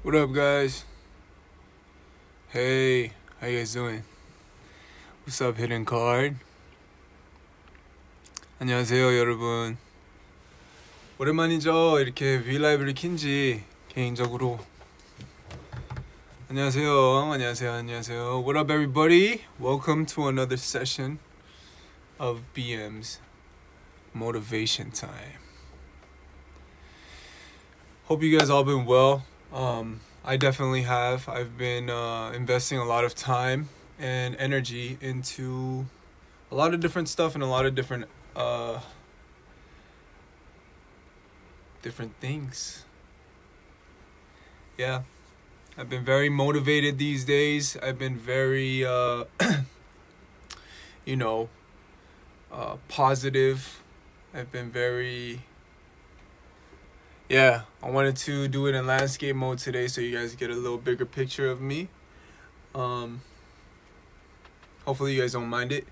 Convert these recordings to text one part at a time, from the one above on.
What up, guys? Hey, how you guys doing? What's up, hidden card? 안녕하세요, 여러분. 오랜만이죠? 이렇게 Vlive를 킨지 개인적으로. 안녕하세요. What up, everybody? Welcome to another session of BM's Motivation Time. Hope you guys all been well. I definitely have. I've been investing a lot of time and energy into a lot of different stuff and a lot of different things. Yeah, I've been very motivated these days. I've been very positive. I've been very I wanted to do it in landscape mode today so you guys get a little bigger picture of me. Hopefully you guys don't mind it.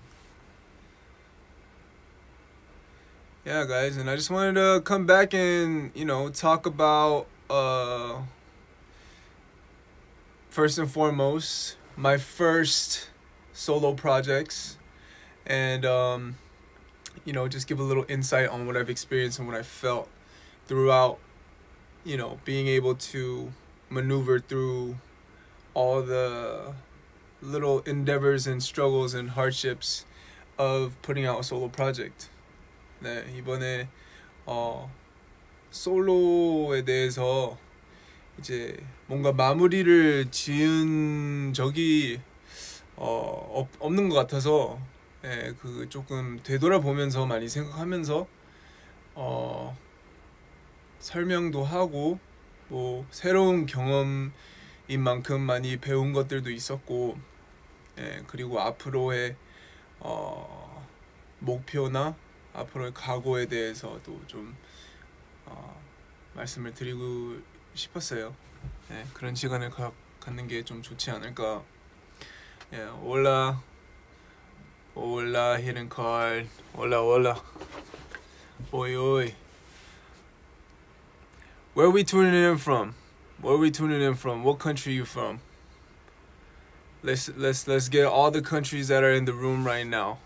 Yeah, guys, and I just wanted to come back and, talk about, first and foremost, my first solo projects and, just give a little insight on what I've experienced and what I felt throughout, being able to maneuver through all the little endeavors and struggles and hardships of putting out a solo project. 네, 이번에 솔로에 대해서 이제 뭔가 마무리를 지은 적이 없는 것 같아서 그 조금 되돌아보면서 많이 생각하면서 설명도 하고 뭐 새로운 경험인 만큼 많이 배운 것들도 있었고 그리고 앞으로의 목표나 앞으로의 각오에 대해서도 좀 말씀을 드리고 싶었어요. 그런 시간을 갖는 게 좀 좋지 않을까. Hola, hidden card. Hola. Oi. Where are we tuning in from? What country you from? Let's get all the countries that are in the room right now.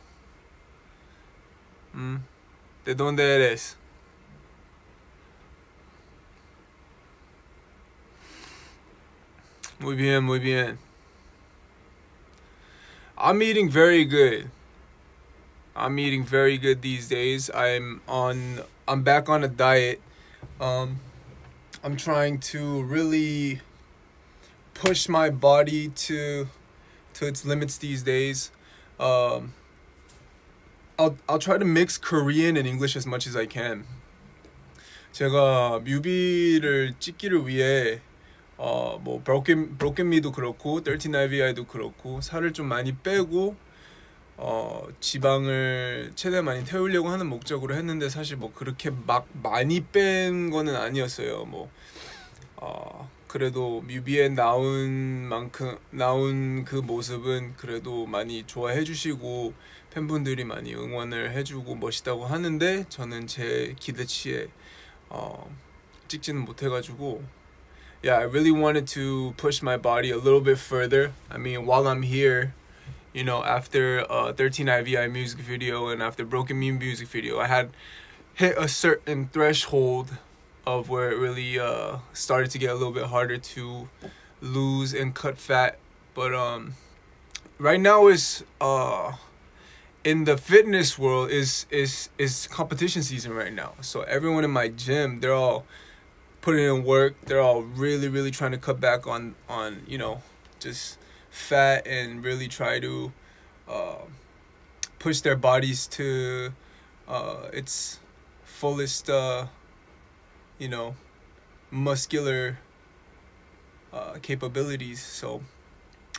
¿De dónde eres? Muy bien. I'm eating very good these days. I'm back on a diet. I'm trying to really push my body to its limits these days. I'll try to mix Korean and English as much as I can. 제가 뮤비를 찍기를 위해 뭐 Broken Me도 그렇고 13IVI도 그렇고 살을 좀 많이 빼고 지방을 최대한 많이 태우려고 하는 목적으로 했는데 사실 뭐 그렇게 막 많이 뺀 거는 아니었어요. 그래도 뮤비에 나온 그 모습은 그래도 많이 좋아해 주시고 팬분들이 많이 응원을 해주고 멋있다고 하는데 저는 제 기대치에 찍지는 못해가지고 I really wanted to push my body a little bit further. I mean, while I'm here, after 13IVI music video and after Broken Me music video, I had hit a certain threshold of where it really started to get a little bit harder to lose and cut fat. But right now is in the fitness world is competition season right now. So everyone in my gym, they're all putting in work. They're all really trying to cut back on just fat and really try to push their bodies to its fullest muscular capabilities. So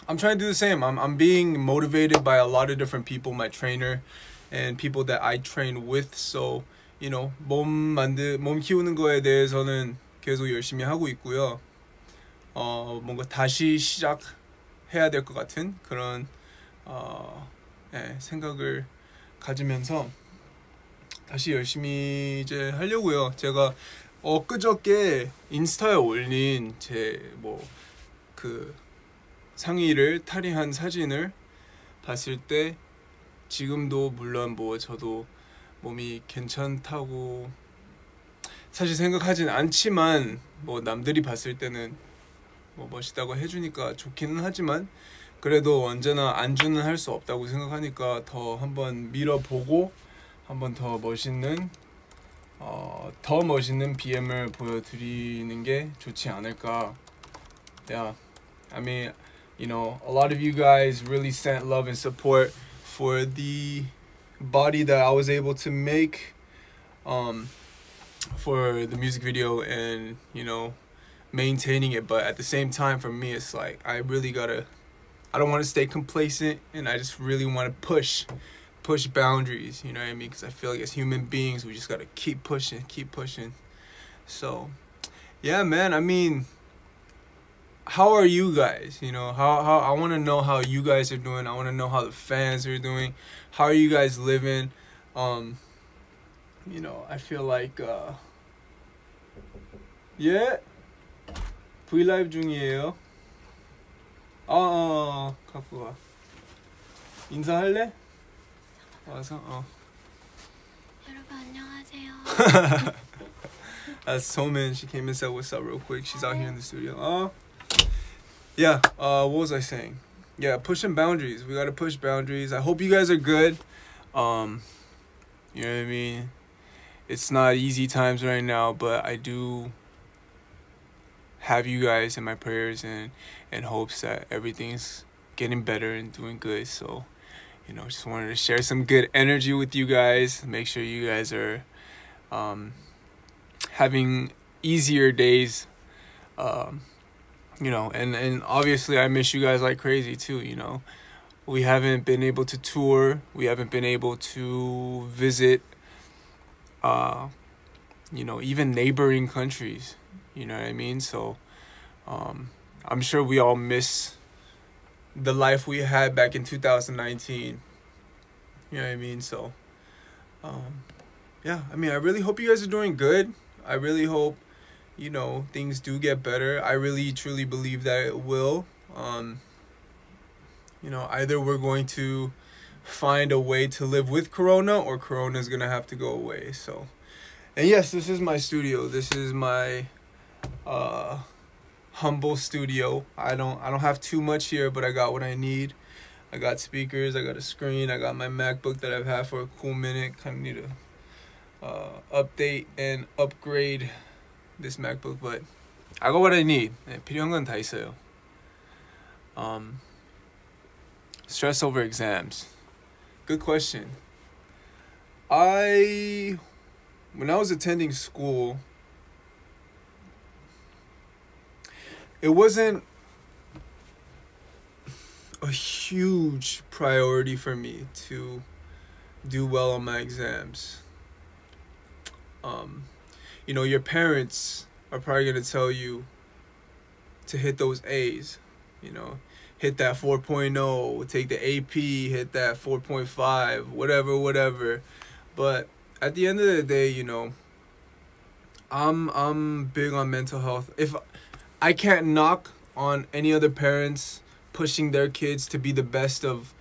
I'm trying to do the same. I'm being motivated by a lot of different people, my trainer and people that I train with. So 몸 키우는 거에 대해서는 계속 열심히 하고 있고요. 뭔가 다시 시작해야 될 것 같은 그런 생각을 가지면서 다시 열심히 이제 하려고요. 제가 엊그저께 인스타에 올린 제 뭐 그 상의를 탈의한 사진을 봤을 때 지금도 물론 뭐 저도 몸이 괜찮다고 사실 생각하진 않지만 뭐 남들이 봤을 때는 뭐 멋있다고 해주니까 좋기는 하지만 그래도 언제나 안주는 할 수 없다고 생각하니까 더 한번 밀어보고 한번 더 멋있는 BM을 보여드리는 게 좋지 않을까. Yeah, I mean, you know, a lot of you guys really sent love and support for the body that I was able to make for the music video and, you know, maintaining it. But at the same time, for me, it's like I don't want to stay complacent, and I just really want to push boundaries, you know what I mean? Because I feel like as human beings, we just got to keep pushing. So yeah, man, I mean, how are you guys? You know, how I want to know how you guys are doing. I want to know how the fans are doing. How are you guys living? You know, I feel like yeah, Vlive 중이에요. 갖고 가. 인사할래? 와서 여러분 안녕하세요. That's Toman. She came and said what's up real quick. She's out here in the studio. Yeah, what was I saying? Yeah, pushing boundaries. We gotta push boundaries. I hope you guys are good. You know what I mean? It's not easy times right now, but I do have you guys in my prayers and hopes that everything's getting better and doing good. So, you know, just wanted to share some good energy with you guys. Make sure you guys are having easier days. You know, and obviously I miss you guys like crazy too, you know. We haven't been able to tour. We haven't been able to visit, you know, even neighboring countries. You know what I mean? So I'm sure we all miss the life we had back in 2019. You know what I mean? So, yeah, I mean, I really hope you guys are doing good. I really hope, you know, things do get better. I really, truly believe that it will. You know, either we're going to find a way to live with Corona or Corona is going to have to go away. So, and yes, this is my studio. This is my humble studio. I don't have too much here, but I got what I need. I got speakers, I got a screen, I got my MacBook that I've had for a cool minute. Kind of need to update and upgrade this MacBook, but I got what I need. 네, 필요한 건 다 있어요. Stress over exams. Good question. When I was attending school, it wasn't a huge priority for me to do well on my exams. You know, your parents are probably going to tell you to hit those A's, you know, hit that 4.0, take the AP, hit that 4.5, whatever. But at the end of the day, you know, I'm big on mental health. If I can't knock on any other parents pushing their kids to be the best of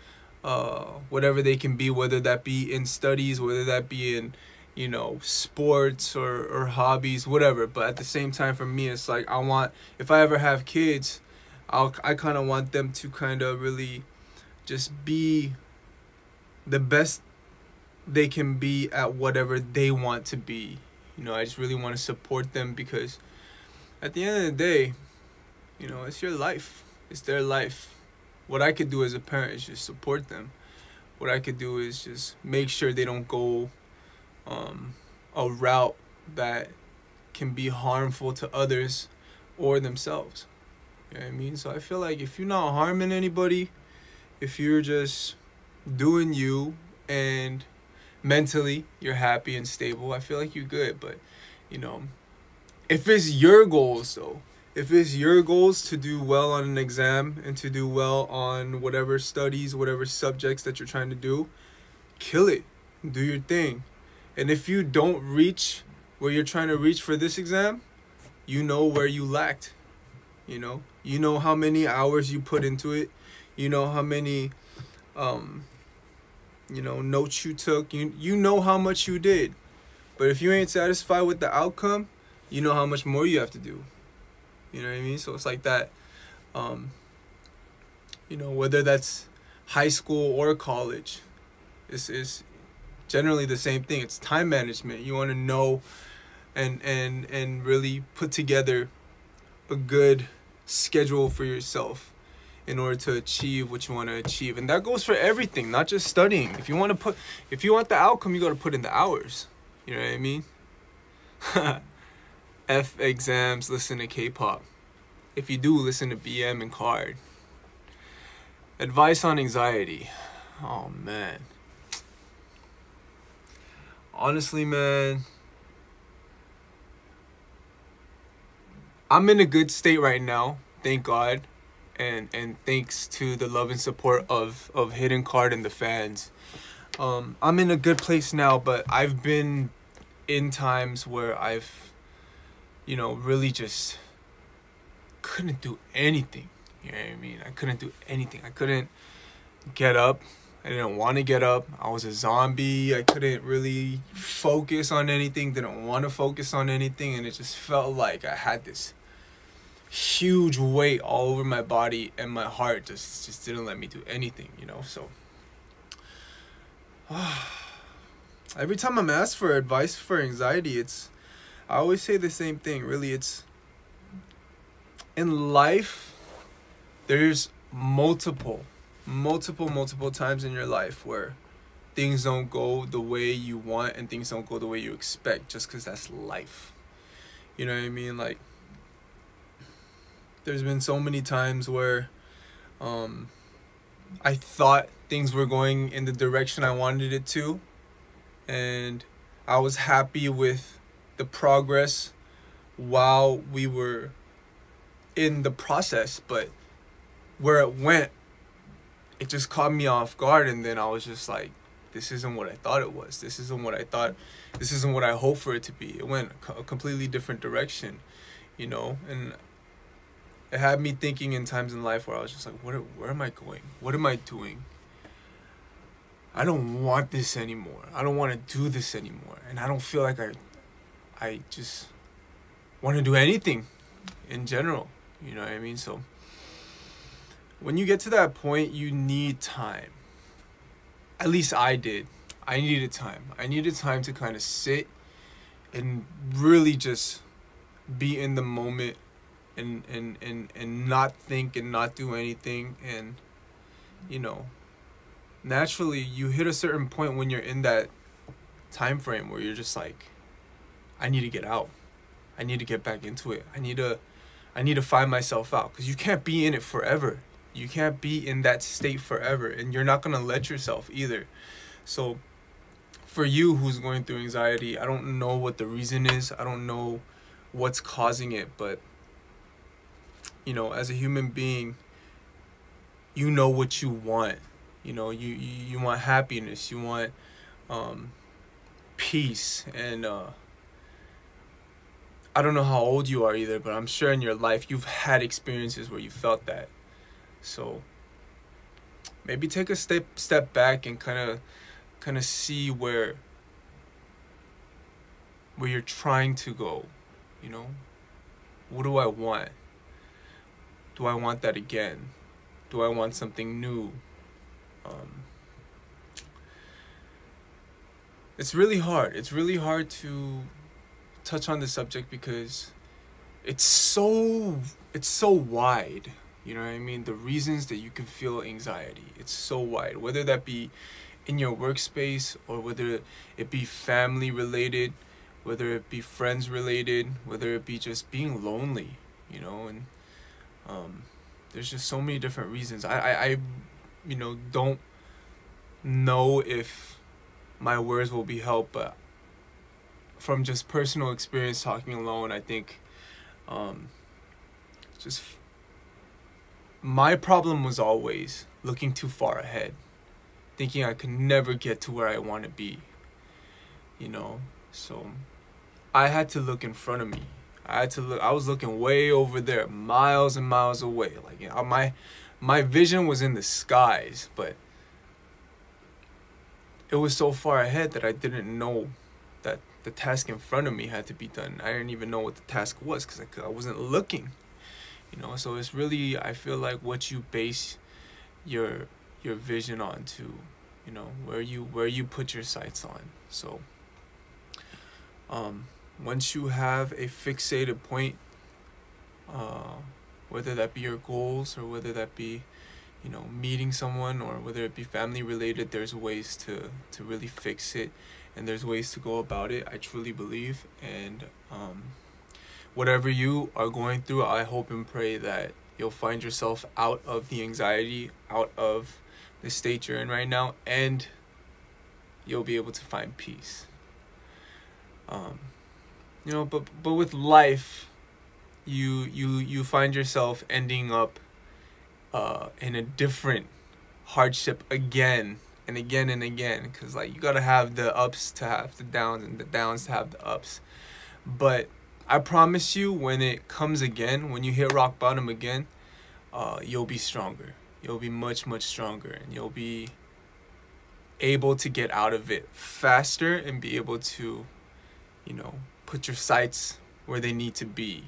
whatever they can be, whether that be in studies, whether that be in, you know, sports or hobbies, whatever. But at the same time, for me, it's like if I ever have kids, I kind of want them to kind of really just be the best they can be at whatever they want to be. You know, I just really want to support them because at the end of the day, you know, it's your life. It's their life. What I could do as a parent is just support them. What I could do is just make sure they don't go a route that can be harmful to others or themselves. You know what I mean? So I feel like if you're not harming anybody, if you're just doing you and mentally you're happy and stable, I feel like you're good. But, you know, if it's your goals though, if it's your goals to do well on an exam and to do well on whatever studies, whatever subjects that you're trying to do, kill it. Do your thing. And if you don't reach where you're trying to reach for this exam, you know where you lacked. You know how many hours you put into it. You know how many notes you took. You know how much you did. But if you ain't satisfied with the outcome, you know how much more you have to do. You know what I mean? So it's like that. Whether that's high school or college, it's generally the same thing. It's time management. You want to know and really put together a good schedule for yourself in order to achieve what you want to achieve. And that goes for everything, not just studying. If you want the outcome, you got to put in the hours. You know what I mean? F exams, listen to K-pop. If you do, listen to BM and KARD. Advice on anxiety. Oh, man. Honestly, man, I'm in a good state right now, thank God. And thanks to the love and support of Hidden KARD and the fans. I'm in a good place now, but I've been in times where I've, really just couldn't do anything. You know what I mean? I couldn't do anything. I couldn't get up. I didn't want to get up. I was a zombie. I couldn't really focus on anything. Didn't want to focus on anything. And it just felt like I had this huge weight all over my body, and my heart just didn't let me do anything, So every time I'm asked for advice for anxiety, I always say the same thing. Really, it's in life, there's multiple times in your life where things don't go the way you want and things don't go the way you expect, just because that's life. You know what I mean? Like, there's been so many times where I thought things were going in the direction I wanted it to, and I was happy with the progress while we were in the process, but where it went, it just caught me off guard, and then I was just like, this isn't what I thought it was. This isn't what I hoped for it to be. It went a completely different direction, and it had me thinking in times in life where I was just like, where am I going? What am I doing? I don't want this anymore. I don't want to do this anymore. And I don't feel like I just want to do anything in general. You know what I mean? So when you get to that point, you need time. At least I did. I needed time. I needed time to kind of sit and really just be in the moment and not think and not do anything. And naturally you hit a certain point when you're in that time frame where you're just like, I need to get out. I need to get back into it. I need to find myself out, because you can't be in it forever. You can't be in that state forever, and you're not going to let yourself either. So for you who's going through anxiety, I don't know what the reason is. I don't know what's causing it, but as a human being, you know what you want. You want happiness, you want peace, and I don't know how old you are either, but I'm sure in your life you've had experiences where you felt that. So maybe take a step back and kind of see where you're trying to go. What do I want? Do I want that again? Do I want something new? It's really hard. It's really hard to touch on the subject because it's so wide. You know what I mean? The reasons that you can feel anxiety, it's so wide. Whether that be in your workspace, or whether it be family related, whether it be friends related, whether it be just being lonely, and there's just so many different reasons. I don't know if my words will be helped, but from just personal experience talking alone, I think just my problem was always looking too far ahead, thinking I could never get to where I want to be, So I had to look in front of me. I was looking way over there, miles and miles away. Like, you know, my vision was in the skies, but it was so far ahead that I didn't know that the task in front of me had to be done. I didn't even know what the task was because I wasn't looking, you know. So it's really, I feel like, what you base your vision on to, you know, where you put your sights on. So once you have a fixated point, whether that be your goals or whether that be, you know, meeting someone, or whether it be family related, there's ways to really fix it, and there's ways to go about it, I truly believe. And whatever you are going through, I hope and pray that you'll find yourself out of the anxiety, out of the state you're in right now, and you'll be able to find peace. You know, but with life, you find yourself ending up in a different hardship again and again and again, because like you gotta have the ups to have the downs, and the downs to have the ups. But I promise you, when it comes again, when you hit rock bottom again, you'll be stronger. You'll be much stronger, and you'll be able to get out of it faster and be able to, you know, put your sights where they need to be.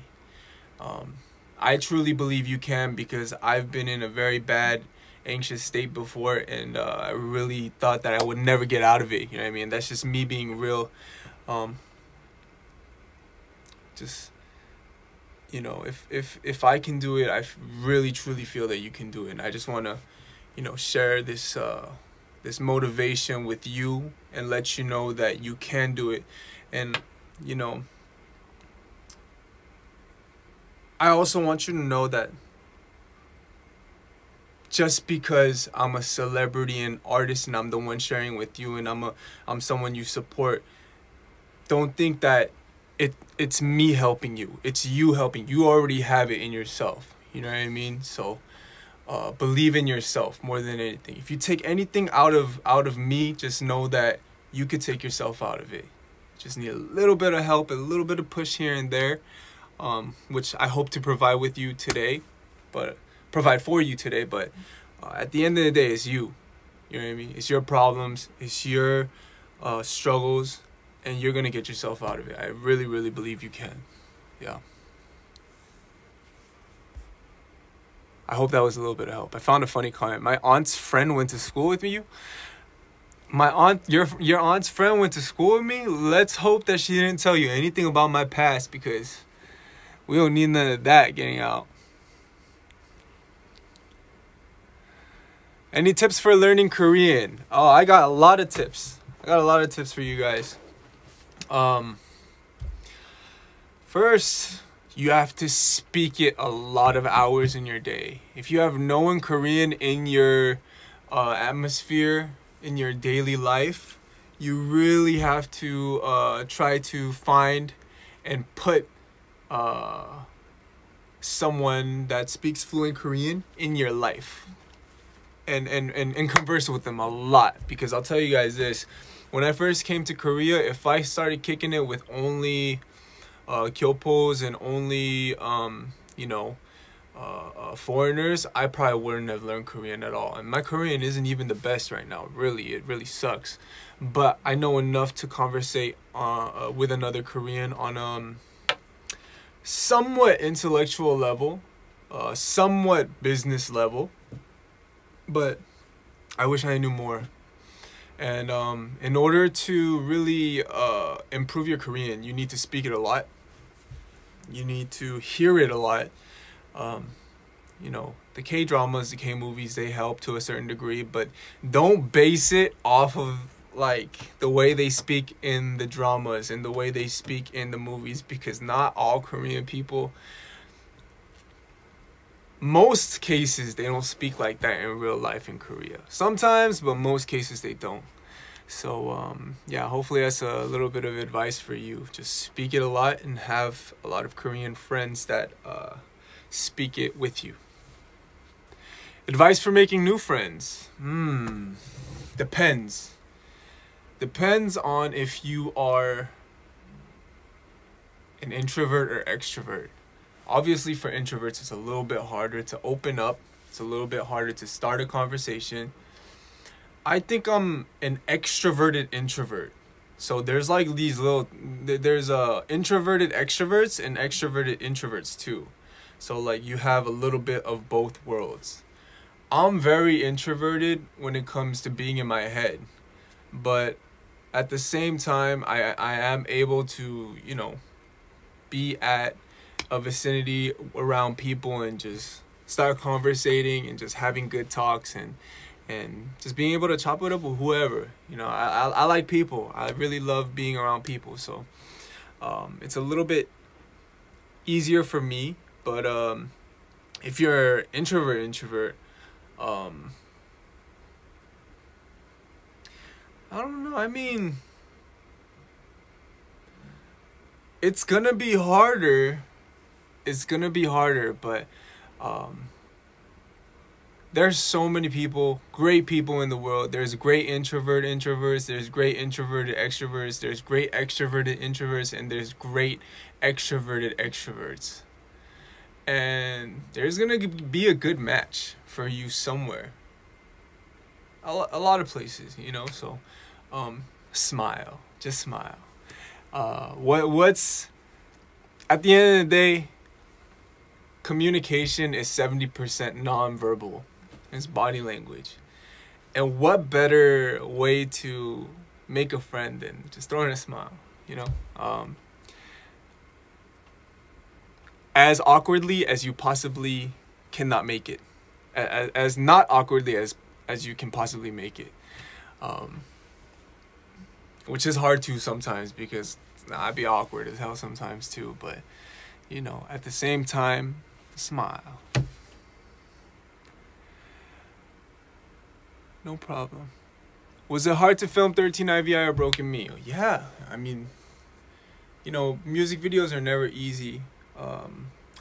I truly believe you can, because I've been in a very bad, anxious state before, and I really thought that I would never get out of it. You know what I mean? That's just me being real. Just, you know, if I can do it, I really truly feel that you can do it. And I just want to, you know, share this this motivation with you and let you know that you can do it. And, you know, I also want you to know that just because I'm a celebrity and artist and I'm the one sharing with you, and I'm someone you support, don't think that it's me helping you. It's you helping. You already have it in yourself. You know what I mean? So believe in yourself more than anything. If you take anything out of me, just know that you could take yourself out of it. Just need a little bit of help, a little bit of push here and there, which I hope to provide with you today, but provide for you today. But at the end of the day, it's you. You know what I mean? It's your problems, it's your struggles, and you're gonna get yourself out of it. I really believe you can. Yeah. I hope that was a little bit of help. I found a funny comment. My aunt's friend went to school with me. My aunt, your aunt's friend went to school with me. Let's hope that she didn't tell you anything about my past, because we don't need none of that getting out. Any tips for learning Korean? Oh, I got a lot of tips. I got a lot of tips for you guys. First, you have to speak it a lot of hours in your day. If you have known Korean in your atmosphere, in your daily life, you really have to try to find and put someone that speaks fluent Korean in your life, and converse with them a lot. Because I'll tell you guys this, when I first came to Korea, if I started kicking it with only kyopos and only foreigners, I probably wouldn't have learned Korean at all. And my Korean isn't even the best right now. Really, it really sucks. But I know enough to conversate with another Korean on somewhat intellectual level, somewhat business level. But I wish I knew more. And in order to really improve your Korean, you need to speak it a lot. You need to hear it a lot. You know, the K-dramas, the K-movies, they help to a certain degree, but don't base it off of like the way they speak in the dramas and the way they speak in the movies, because not all Korean people, most cases, they don't speak like that in real life in Korea. Sometimes, but most cases they don't. So yeah, hopefully that's a little bit of advice for you. Just speak it a lot and have a lot of Korean friends that speak it with you. Advice for making new friends. Depends on if you are an introvert or extrovert. Obviously, for introverts, it's a little bit harder to open up. It's a little bit harder to start a conversation. I think I'm an extroverted introvert. So there's like these little, there's introverted extroverts and extroverted introverts too. So like you have a little bit of both worlds. I'm very introverted when it comes to being in my head. But at the same time, I am able to, you know, be at a vicinity around people and just start conversating and just having good talks and just being able to chop it up with whoever. You know, I like people. I really love being around people. So it's a little bit easier for me. But if you're introvert, I don't know. I mean, it's gonna be harder. It's gonna be harder, but there's so many people, great people in the world. There's great introverts, there's great introverted extroverts, there's great extroverted introverts, and there's great extroverted extroverts. And there's gonna be a good match for you somewhere. A lot of places, you know, so smile. Just smile. What's at the end of the day, communication is 70% nonverbal. It's body language. And what better way to make a friend than just throwing a smile, you know? As awkwardly as you possibly cannot make it. As not awkwardly as you can possibly make it. Which is hard to sometimes because I'd be awkward as hell sometimes too. But, you know, at the same time, smile. No problem. Was it hard to film 13 IVI or Broken Me? Yeah, I mean, you know, music videos are never easy.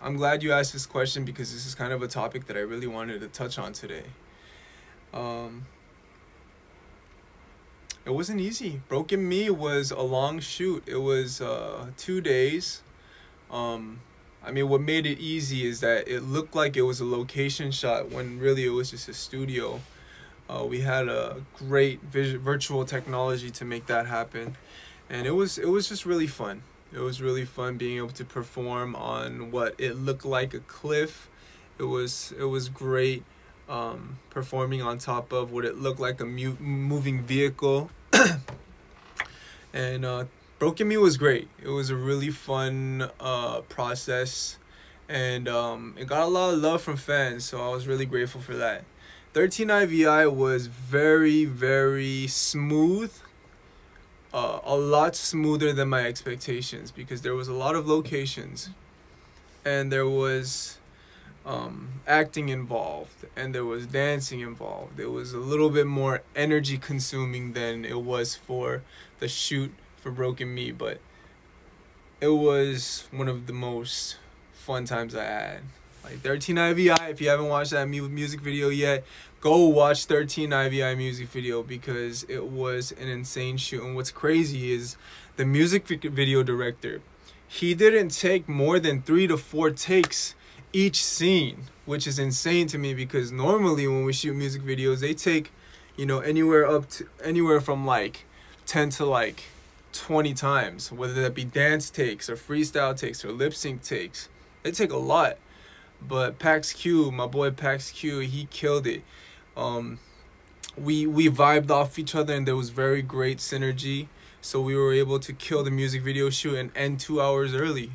I'm glad you asked this question because this is kind of a topic that I really wanted to touch on today. It wasn't easy. Broken Me was a long shoot. It was 2 days. I mean, what made it easy is that it looked like it was a location shot when really it was just a studio. We had a great virtual technology to make that happen, and it was just really fun. It was really fun being able to perform on what it looked like a cliff. It was great performing on top of what it looked like a moving vehicle. And Broken Me was great. It was a really fun process, and it got a lot of love from fans, so I was really grateful for that. 13 IVI was very, very smooth. A lot smoother than my expectations because there was a lot of locations and there was acting involved and there was dancing involved. It was a little bit more energy consuming than it was for the shoot for Broken Me, but it was one of the most fun times I had. Like 13 IVI, if you haven't watched that music video yet, go watch 13 IVI music video because it was an insane shoot. And what's crazy is the music video director, he didn't take more than 3 to 4 takes each scene, which is insane to me because normally when we shoot music videos, they take, you know, anywhere from like 10 to like 20 times, whether that be dance takes or freestyle takes or lip sync takes. They take a lot. But Pax Q, my boy Pax Q, he killed it. We vibed off each other and there was very great synergy. So we were able to kill the music video shoot and end 2 hours early.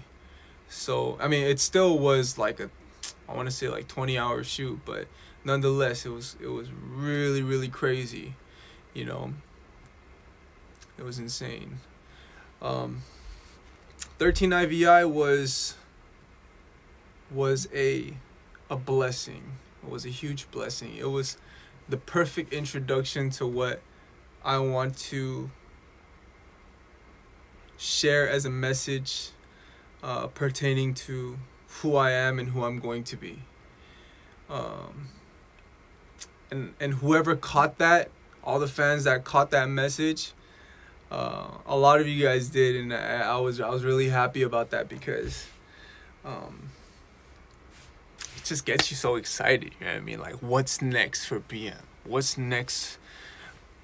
So, I mean, it still was like I want to say like 20-hour shoot, but nonetheless, it was really, really crazy, you know. It was insane. 13 IVI was a blessing. It was a huge blessing. It was the perfect introduction to what I want to share as a message pertaining to who I am and who I'm going to be. And whoever caught that, all the fans that caught that message, a lot of you guys did, and I was really happy about that because it just gets you so excited. You know what I mean? Like, what's next for BM? What's next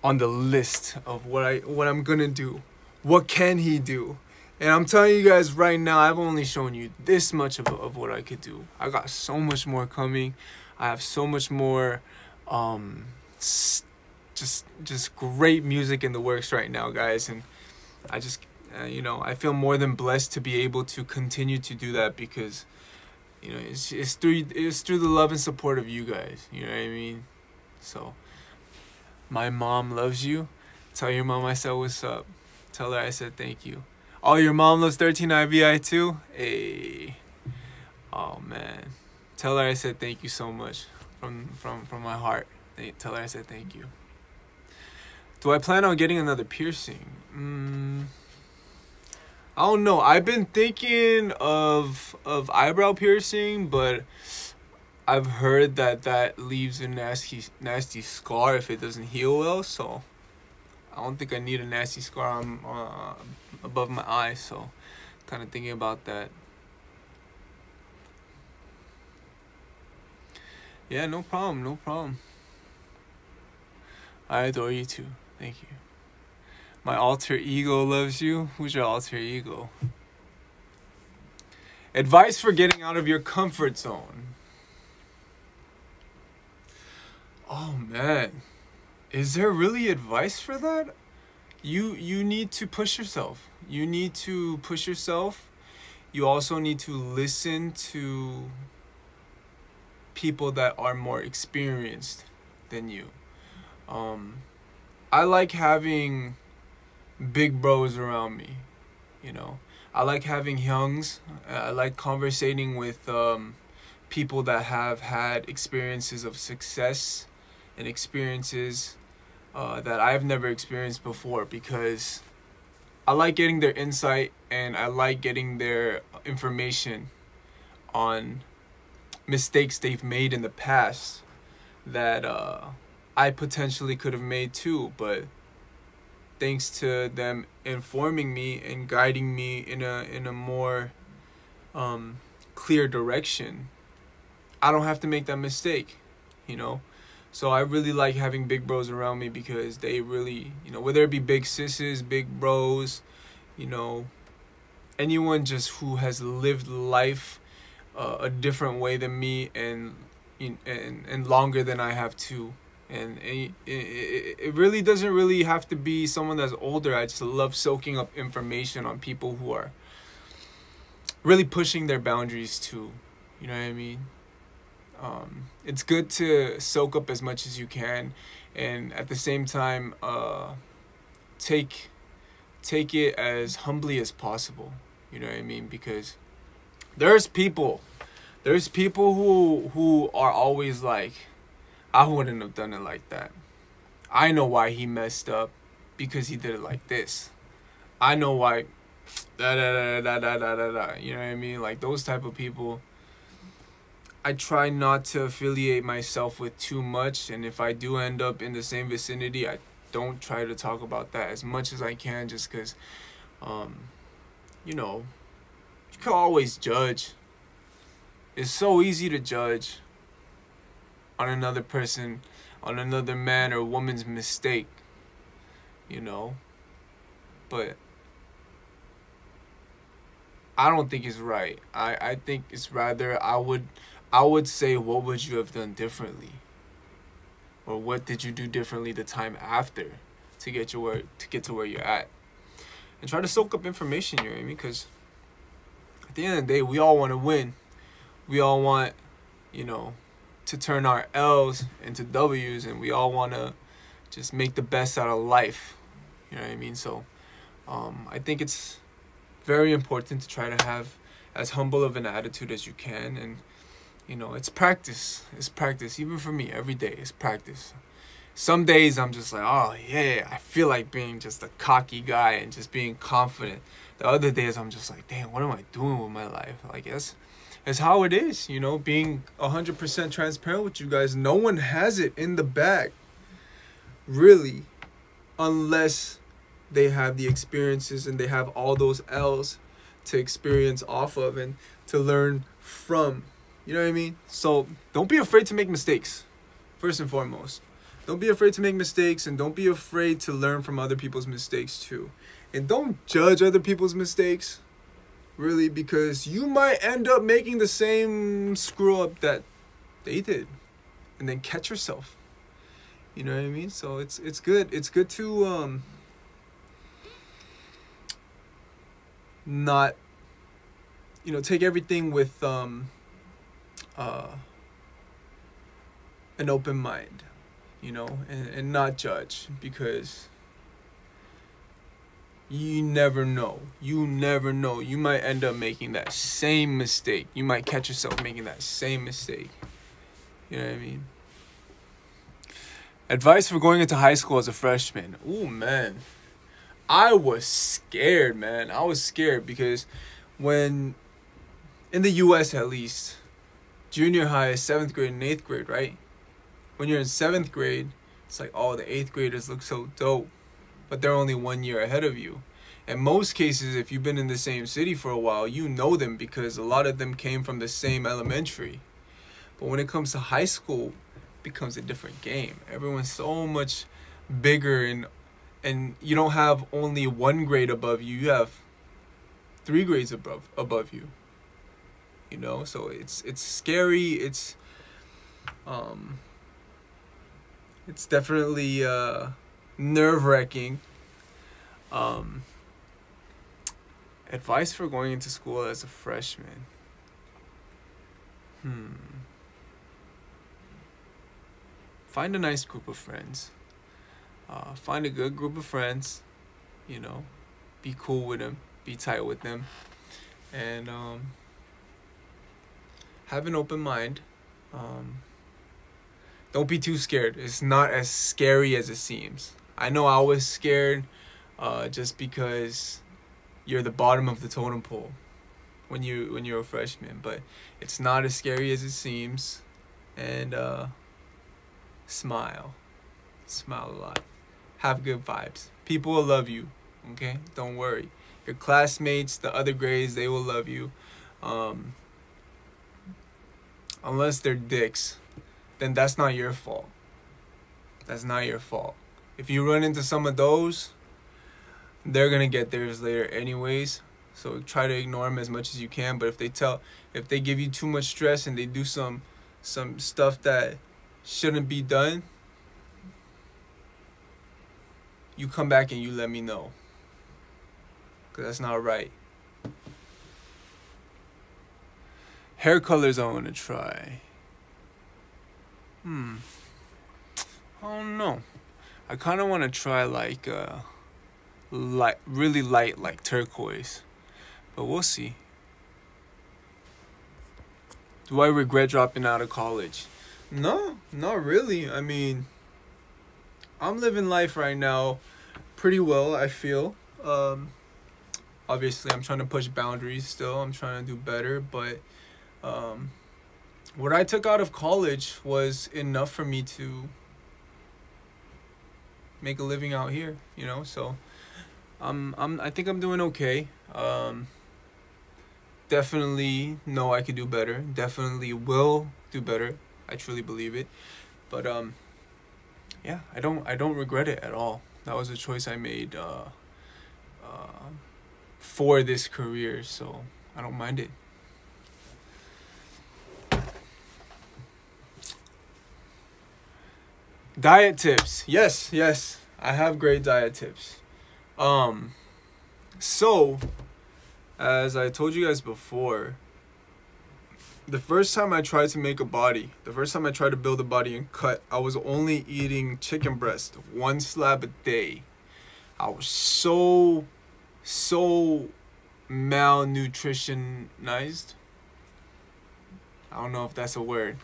on the list of what I'm gonna do? What can he do? And I'm telling you guys right now, I've only shown you this much of what I could do. I got so much more coming. I have so much more just great music in the works right now, guys. And I just you know, I feel more than blessed to be able to continue to do that because, you know, it's through the love and support of you guys. You know what I mean? So my mom loves you. Tell your mom I said what's up. Tell her I said thank you. Oh, your mom loves 13 IVI too? Hey. Oh man. Tell her I said thank you so much from my heart. Tell her I said thank you. Do I plan on getting another piercing? I don't know. I've been thinking of eyebrow piercing, but I've heard that leaves a nasty scar if it doesn't heal well. So I don't think I need a nasty scar above my eye. So kind of thinking about that. Yeah, no problem, no problem. I adore you too. Thank you. My alter ego loves you. Who's your alter ego? Advice for getting out of your comfort zone. Oh man, is there really advice for that? You need to push yourself. You need to push yourself. You also need to listen to people that are more experienced than you. I like having big bros around me, you know. I like having youngs. I like conversating with people that have had experiences of success and experiences that I've never experienced before, because I like getting their insight and I like getting their information on mistakes they've made in the past that I potentially could have made too, but thanks to them informing me and guiding me in a more clear direction, I don't have to make that mistake, you know. So I really like having big bros around me because they really, you know, whether it be big sisters, big bros, you know, anyone just who has lived life a different way than me and longer than I have too. And it really doesn't really have to be someone that's older. I just love soaking up information on people who are really pushing their boundaries too. You know what I mean? It's good to soak up as much as you can, and at the same time, take it as humbly as possible. You know what I mean? Because there's people who are always like, I wouldn't have done it like that. I know why he messed up, because he did it like this. I know why da da da da da da da da. You know what I mean? Like those type of people, I try not to affiliate myself with too much, and if I do end up in the same vicinity, I don't try to talk about that as much as I can, just because you know, you can always judge. It's so easy to judge on another person, on another man or woman's mistake, you know. But I don't think it's right. I think it's rather, I would say, what would you have done differently? Or what did you do differently the time after to get to where you're at? And try to soak up information, you know what I mean? Because at the end of the day, we all want to win. We all want, you know, to turn our L's into W's, and we all want to just make the best out of life. You know what I mean? So I think it's very important to try to have as humble of an attitude as you can. And, you know, it's practice. It's practice. Even for me, every day is practice. Some days I'm just like, oh yeah, I feel like being just a cocky guy and just being confident. The other days I'm just like, damn, what am I doing with my life? Like, it's how it is, you know, being 100% transparent with you guys. No one has it in the bag, really, unless they have the experiences and they have all those L's to experience off of and to learn from. You know what I mean? So don't be afraid to make mistakes, first and foremost. Don't be afraid to make mistakes, and don't be afraid to learn from other people's mistakes too. And don't judge other people's mistakes, really, because you might end up making the same screw up that they did and then catch yourself. You know what I mean? So it's good. It's good to not, you know, take everything with an open mind, you know, and not judge, because you never know. You never know. You might end up making that same mistake. You might catch yourself making that same mistake. You know what I mean? Advice for going into high school as a freshman. Ooh, man. I was scared, man. I was scared because when, in the US at least, junior high is 7th grade and 8th grade, right? When you're in 7th grade, it's like, oh, the 8th graders look so dope, but they're only 1 year ahead of you. In most cases, if you've been in the same city for a while, you know them because a lot of them came from the same elementary. But when it comes to high school, it becomes a different game. Everyone's so much bigger, and you don't have only 1 grade above you. You have 3 grades above you. You know, so it's scary. It's definitely nerve-wracking. Advice for going into school as a freshman. Find a nice group of friends. Find a good group of friends. You know, be cool with them. Be tight with them. And have an open mind. Don't be too scared. It's not as scary as it seems. I know I was scared just because you're the bottom of the totem pole when you're a freshman, but it's not as scary as it seems. And smile a lot. Have good vibes. People will love you. Okay, don't worry. Your classmates, the other grades, they will love you. Unless they're dicks, then that's not your fault. That's not your fault. If you run into some of those, they're gonna get theirs later anyways. So try to ignore them as much as you can. But if they give you too much stress and they do some stuff that shouldn't be done, you come back and you let me know, 'cause that's not right. Hair colors I want to try. I don't know. I kind of want to try like really light, like turquoise, but we'll see. Do I regret dropping out of college? No, not really. I mean, I'm living life right now pretty well, I feel. Obviously, I'm trying to push boundaries still. I'm trying to do better, but what I took out of college was enough for me to make a living out here, you know. So I think I'm doing okay. Definitely know I could do better. Definitely will do better. I truly believe it. But yeah, I don't regret it at all. That was a choice I made for this career, so I don't mind it. Diet tips. Yes, I have great diet tips. So, as I told you guys before, the first time I tried to make a body, the first time I tried to build a body and cut, I was only eating chicken breast, 1 slab a day. I was so malnutritionized. I don't know if that's a word.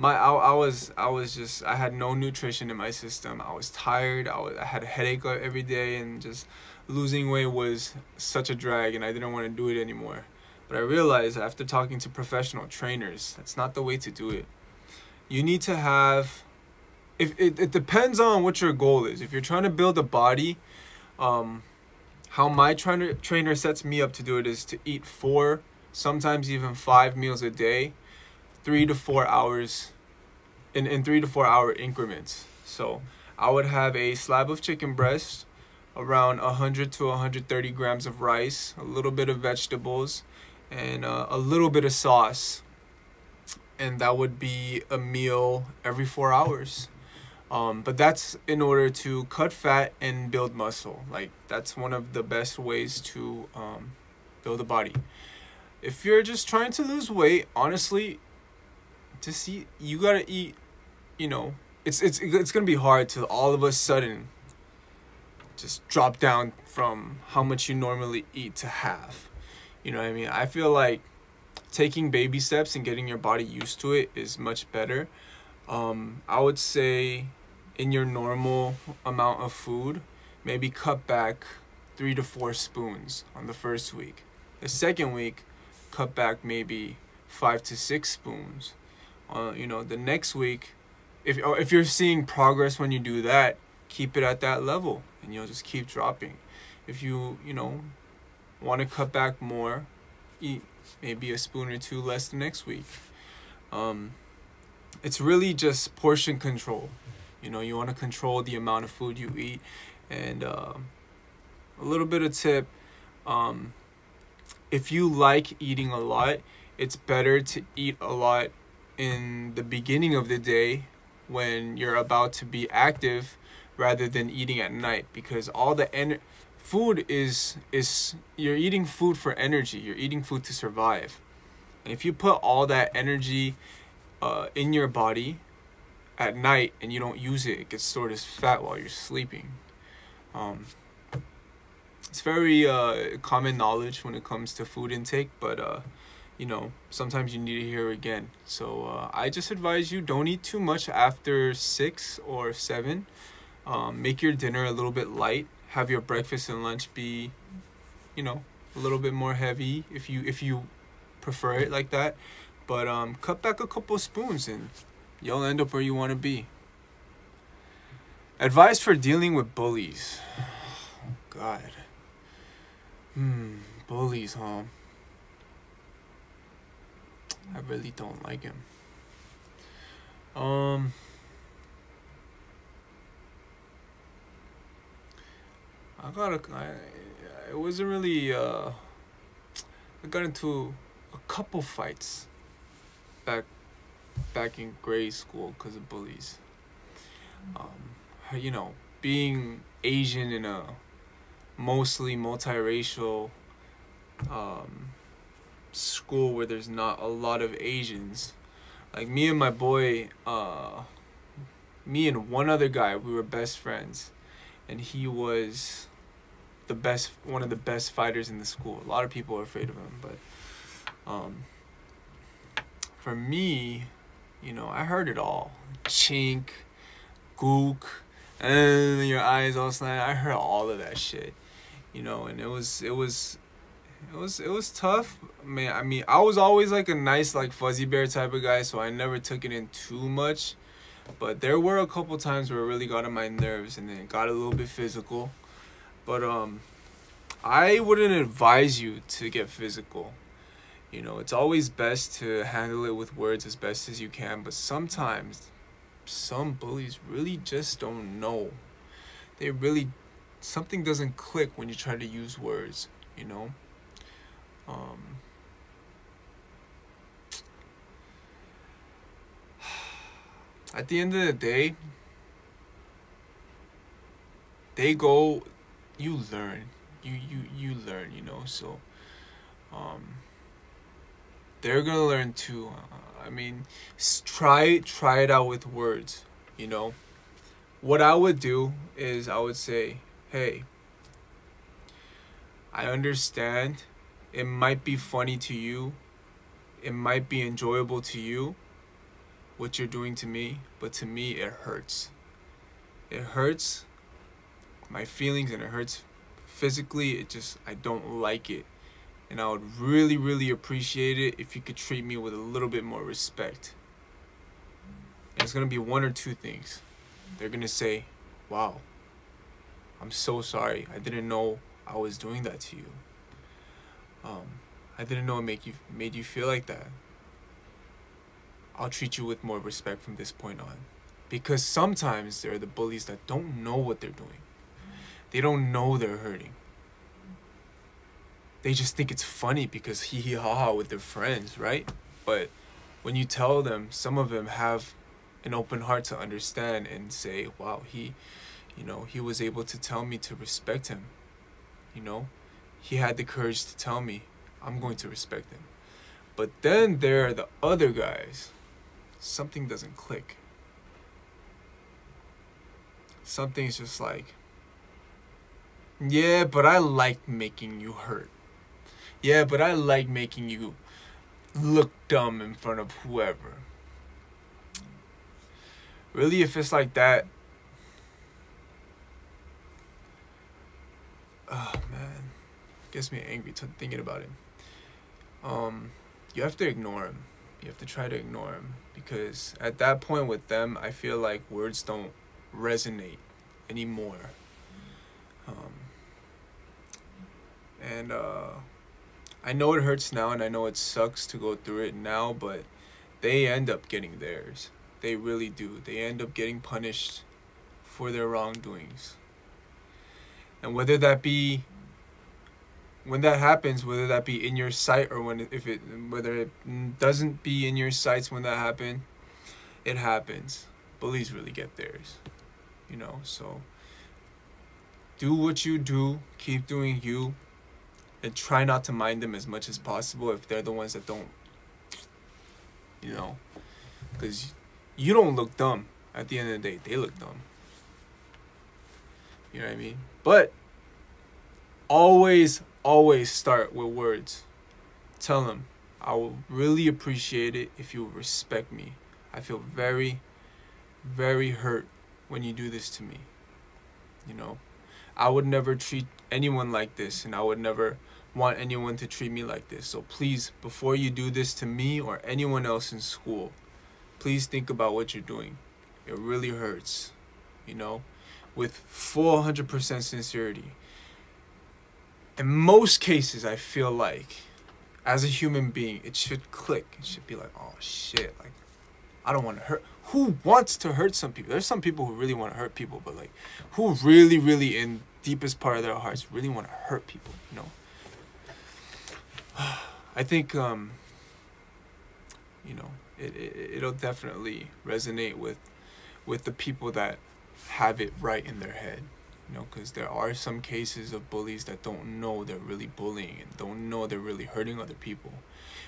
I had no nutrition in my system. I was tired. I had a headache every day, and just losing weight was such a drag, and I didn't want to do it anymore. But I realized after talking to professional trainers, that's not the way to do it. You need to have, if it depends on what your goal is. If you're trying to build a body, How my trainer sets me up to do it is to eat 4, sometimes even 5 meals a day, 3 to 4 hours, in 3 to 4 hour increments. So I would have a slab of chicken breast, around 100 to 130 grams of rice, a little bit of vegetables, and a little bit of sauce. And that would be a meal every 4 hours. But that's in order to cut fat and build muscle. Like, that's one of the best ways to build a body. If you're just trying to lose weight, honestly, you gotta eat. You know, it's gonna be hard to all of a sudden just drop down from how much you normally eat to half. You know what I mean? I feel like taking baby steps and getting your body used to it is much better. I would say in your normal amount of food, maybe cut back 3 to 4 spoons on the first week. The second week, cut back maybe 5 to 6 spoons. You know, the next week, if you're seeing progress when you do that, keep it at that level and you'll just keep dropping. If you know, want to cut back more, eat maybe a spoon or 2 less the next week. It's really just portion control. You know, you want to control the amount of food you eat. And a little bit of tip, if you like eating a lot, it's better to eat a lot in the beginning of the day when you're about to be active rather than eating at night, because all the food is you're eating food for energy. You're eating food to survive. And if you put all that energy in your body at night and you don't use it, it gets stored as fat while you're sleeping. It's very common knowledge when it comes to food intake, but you know, sometimes you need to hear it again. So I just advise you, don't eat too much after 6 or 7. Make your dinner a little bit light. Have your breakfast and lunch be, you know, a little bit more heavy if you prefer it like that. But cut back a couple spoons and you'll end up where you want to be. Advice for dealing with bullies. Oh, God. Bullies, huh? I really don't like him. It wasn't really, I got into a couple fights back in grade school because of bullies. You know, being Asian in a mostly multiracial school where there's not a lot of Asians, like me and my boy, me and one other guy, we were best friends, and he was one of the best fighters in the school. A lot of people are afraid of him, but for me, you know, I heard it all. Chink, gook, and your eyes all slanted. I heard all of that shit, you know, and it was tough. Man, I mean, I was always like a nice, like, fuzzy bear type of guy, so I never took it in too much. But there were a couple times where it really got on my nerves, and then it got a little bit physical. But I wouldn't advise you to get physical. You know, it's always best to handle it with words as best as you can. But sometimes, some bullies really just don't know. Something doesn't click when you try to use words, you know? At the end of the day, you learn. You learn, you know, so they're gonna learn too. I mean, try it out with words, you know. What I would do is I would say, hey, I understand it might be funny to you, it might be enjoyable to you, what you're doing to me, but to me it hurts. It hurts my feelings and it hurts physically. I don't like it. And I would really, really appreciate it if you could treat me with a little bit more respect. And it's going to be one or two things. They're going to say, wow, I'm so sorry. I didn't know I was doing that to you. I didn't know it made you feel like that. I'll treat you with more respect from this point on. Because sometimes there are the bullies that don't know what they're doing. They don't know they're hurting. They just think it's funny because hee hee ha ha with their friends, right? But when you tell them, some of them have an open heart to understand and say, wow, he was able to tell me to respect him. He had the courage to tell me I'm going to respect him. But then there are the other guys. Something doesn't click. Something's just like, yeah, but I like making you hurt. Yeah, but I like making you look dumb in front of whoever. Really, if it's like that, oh man, gets me angry thinking about it. You have to ignore him. You have to try to ignore him, because at that point with them, I feel like words don't resonate anymore. And I know it hurts now, and I know it sucks to go through it now, but they end up getting theirs. They really do. They end up getting punished for their wrongdoings. And whether that be, when that happens, whether that be in your sight or whether it doesn't be in your sights when that happens, it happens. Bullies really get theirs. So do what you do, keep doing you, and try not to mind them as much as possible if they're the ones that don't, because you don't look dumb. At the end of the day, they look dumb. You know what I mean? But always start with words. Tell them, I will really appreciate it if you respect me. I feel very, very hurt when you do this to me. I would never treat anyone like this, and I would never want anyone to treat me like this. So please, before you do this to me or anyone else in school, please think about what you're doing. It really hurts, with 400% sincerity. In most cases, I feel like, as a human being, it should click. It should be like, oh shit, like, I don't want to hurt. Who wants to hurt some people? There's some people who really want to hurt people, but like, who really, really, in deepest part of their hearts, really want to hurt people, I think, it'll definitely resonate with the people that have it right in their head, because there are some cases of bullies that don't know they're really bullying and don't know they're really hurting other people,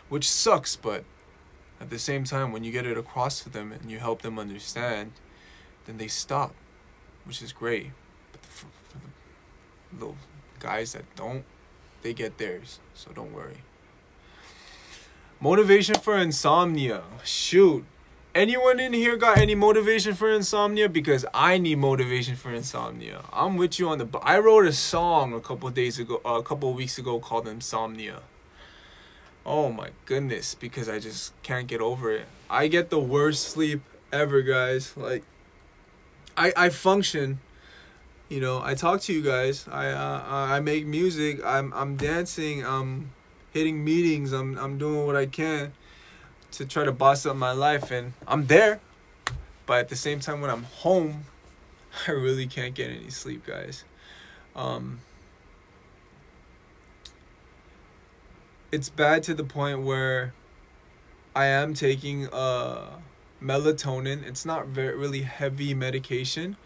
which sucks. But at the same time, when you get it across to them and you help them understand, then they stop, which is great. But for the little guys that don't, they get theirs, so don't worry. Motivation for insomnia. Shoot. Anyone in here got any motivation for insomnia? Because I need motivation for insomnia. I'm with you on the... I wrote a song a couple weeks ago called Insomnia. Oh my goodness, because I just can't get over it. I get the worst sleep ever, guys. Like, I function. I talk to you guys. I make music. I'm dancing. I'm hitting meetings. I'm doing what I can to try to boss up my life, and I'm there. But at the same time, when I'm home, I really can't get any sleep, guys. It's bad to the point where I am taking melatonin. It's not really heavy medication.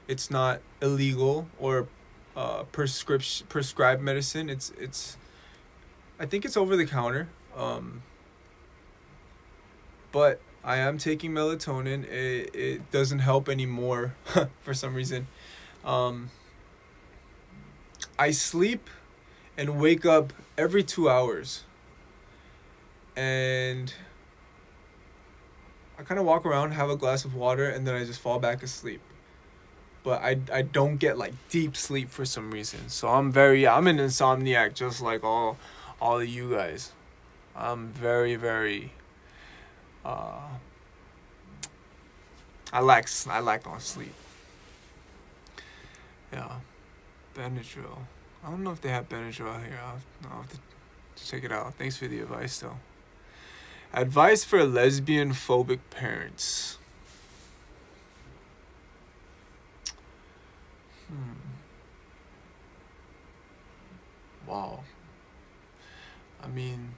It's not illegal or prescribed medicine. It's I think it's over the counter. But I am taking melatonin. It doesn't help anymore for some reason. I sleep and wake up every 2 hours. And I kind of walk around, have a glass of water, and then I just fall back asleep. But I don't get like deep sleep for some reason. So I'm an insomniac, just like all of you guys. I'm very, very I lack on sleep. Yeah. Benadryl. I don't know if they have Benadryl out here. I'll have to check it out. Thanks for the advice, though. Advice for lesbian phobic parents. Wow. I mean,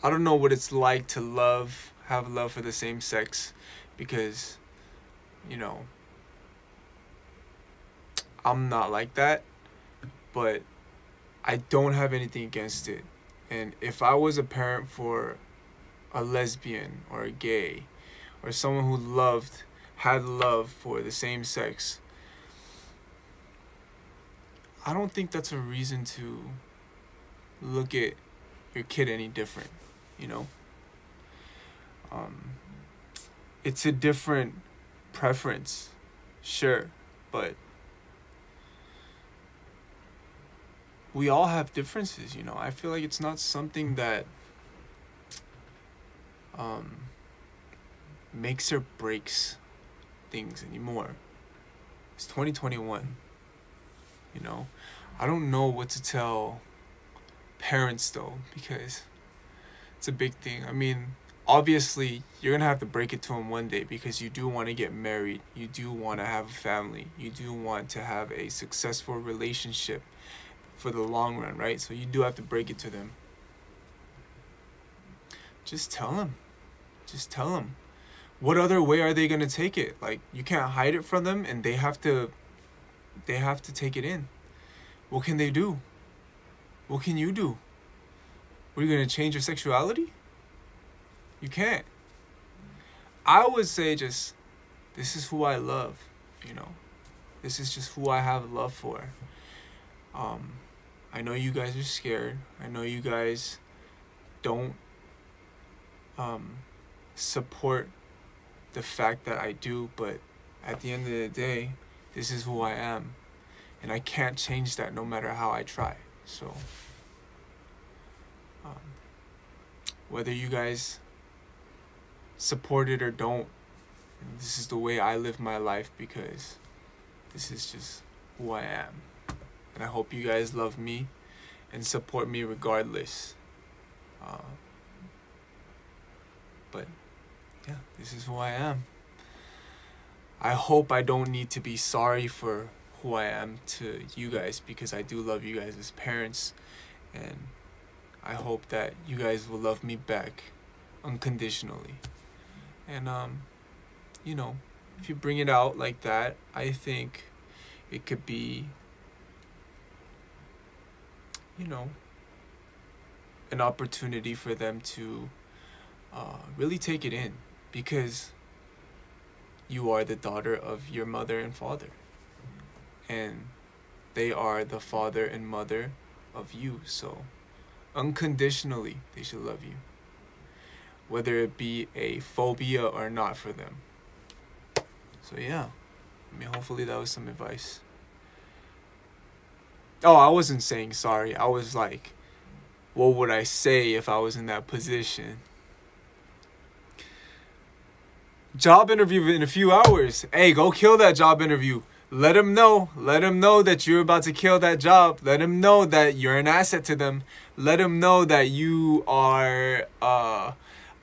I don't know what it's like to have love for the same sex, because, you know, I'm not like that, but I don't have anything against it. And if I was a parent for a lesbian or a gay or someone who had love for the same sex, I don't think that's a reason to look at your kid any different, you know? It's a different preference, sure, but we all have differences, you know? I feel like it's not something that makes or breaks things anymore. It's 2021, you know? I don't know what to tell parents, though, because it's a big thing. I mean, obviously, you're going to have to break it to them one day, because you do want to get married. You do want to have a family. You do want to have a successful relationship for the long run, right? So you do have to break it to them. Just tell them. Just tell them. What other way are they going to take it? Like, you can't hide it from them, and they have to take it in. What can they do? What can you do? Are you going to change your sexuality? You can't. I would say just, this is who I love, you know? This is just who I have love for. I know you guys are scared. I know you guys don't support the fact that I do, but at the end of the day, this is who I am. And I can't change that no matter how I try. So, whether you guys support it or don't, this is the way I live my life, because this is just who I am. And I hope you guys love me and support me regardless. But yeah, this is who I am. I hope I don't need to be sorry for who I am to you guys, because I do love you guys as parents, and I hope that you guys will love me back unconditionally. And you know, if you bring it out like that, I think it could be, you know, an opportunity for them to really take it in, because you are the daughter of your mother and father, and they are the father and mother of you. So unconditionally, they should love you, whether it be a phobia or not for them. So yeah, I mean, hopefully that was some advice. Oh, I wasn't saying sorry. I was like, what would I say if I was in that position? Job interview in a few hours. Hey, go kill that job interview. Let them know. Let them know that you're about to kill that job. Let them know that you're an asset to them. Let them know that you are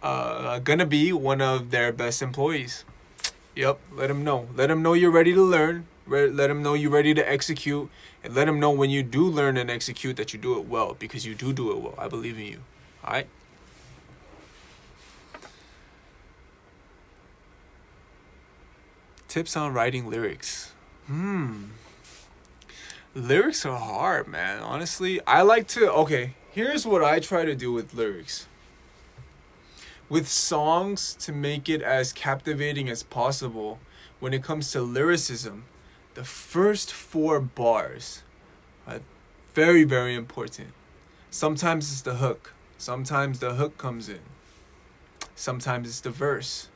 gonna be one of their best employees. Yep, let them know. Let them know you're ready to learn. Let them know you're ready to execute. And let them know when you do learn and execute that you do it well, because you do it well. I believe in you. All right? Tips on writing lyrics. Lyrics are hard, man. Honestly, I like to... Okay, here's what I try to do with lyrics. With songs, to make it as captivating as possible, when it comes to lyricism, the first 4 bars are very, very important. Sometimes it's the hook. Sometimes the hook comes in. Sometimes it's the verse.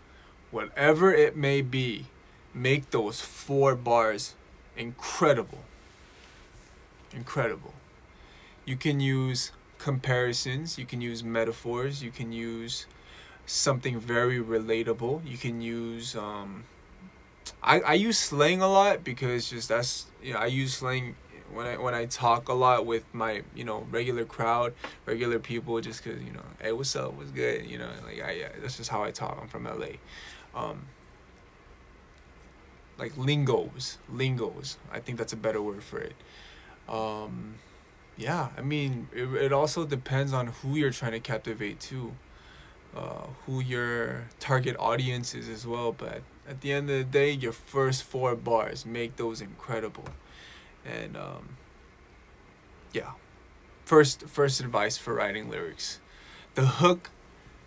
Whatever it may be, make those 4 bars incredible. Incredible. You can use comparisons. You can use metaphors. You can use something very relatable. You can use I use slang a lot because just that's, you know, I use slang when I talk a lot with my, you know, regular crowd, regular people, just because, you know, hey, what's up, what's good, you know, like, yeah, that's just how I talk. I'm from LA. Like lingos, I think that's a better word for it. Yeah, I mean, it also depends on who you're trying to captivate too, who your target audience is as well. But at the end of the day, your first 4 bars, make those incredible. And yeah, first advice for writing lyrics: the hook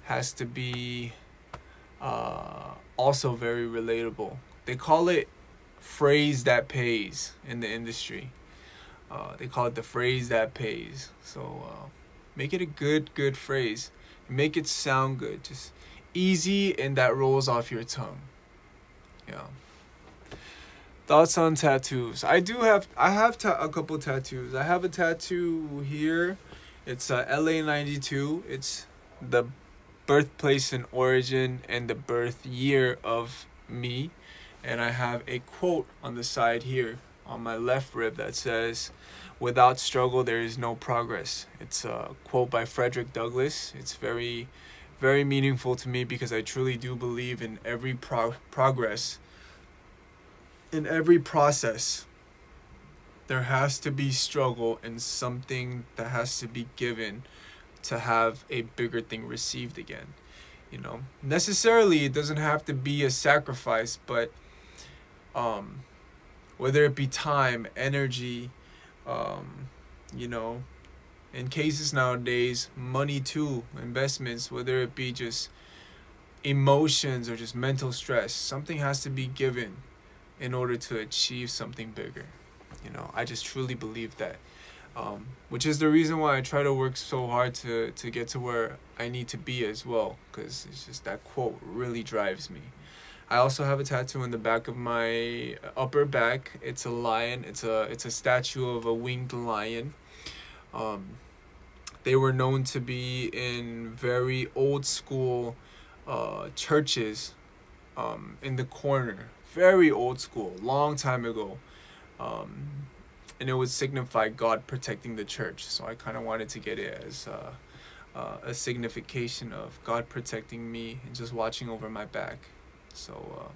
has to be also very relatable. They call it phrase that pays in the industry. They call it the phrase that pays. So make it a good phrase. Make it sound good. Just easy and that rolls off your tongue. Yeah. Thoughts on tattoos? I have a couple tattoos. I have a tattoo here. It's LA 92. It's the birthplace and origin and the birth year of me. And I have a quote on the side here on my left rib that says, "Without struggle, there is no progress." It's a quote by Frederick Douglass. It's very, very meaningful to me because I truly do believe in every progress, in every process, there has to be struggle and something that has to be given to have a bigger thing received again. You know, necessarily it doesn't have to be a sacrifice, but whether it be time, energy, you know, in cases nowadays, money too, investments, whether it be just emotions or just mental stress, something has to be given in order to achieve something bigger. You know, I just truly believe that, which is the reason why I try to work so hard to get to where I need to be as well, because it's just that quote really drives me. I also have a tattoo in the back of my upper back. It's a lion. It's a statue of a winged lion. They were known to be in very old school churches, in the corner. Very old school, long time ago. And it would signify God protecting the church. So I kind of wanted to get it as a signification of God protecting me and just watching over my back. So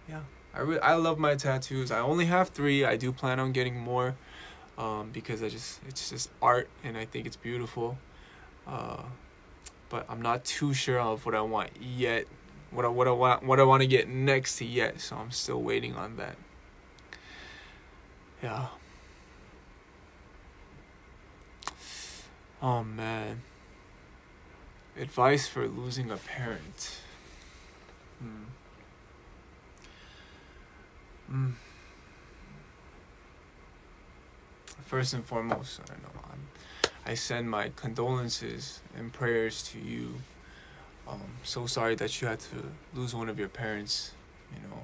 yeah, I love my tattoos. I only have 3. I do plan on getting more, because it's just art and I think it's beautiful. But I'm not too sure of what I want yet. What I want to get next yet. So I'm still waiting on that. Yeah. Oh man. Advice for losing a parent. First and foremost, I know I send my condolences and prayers to you. So sorry that you had to lose one of your parents. You know,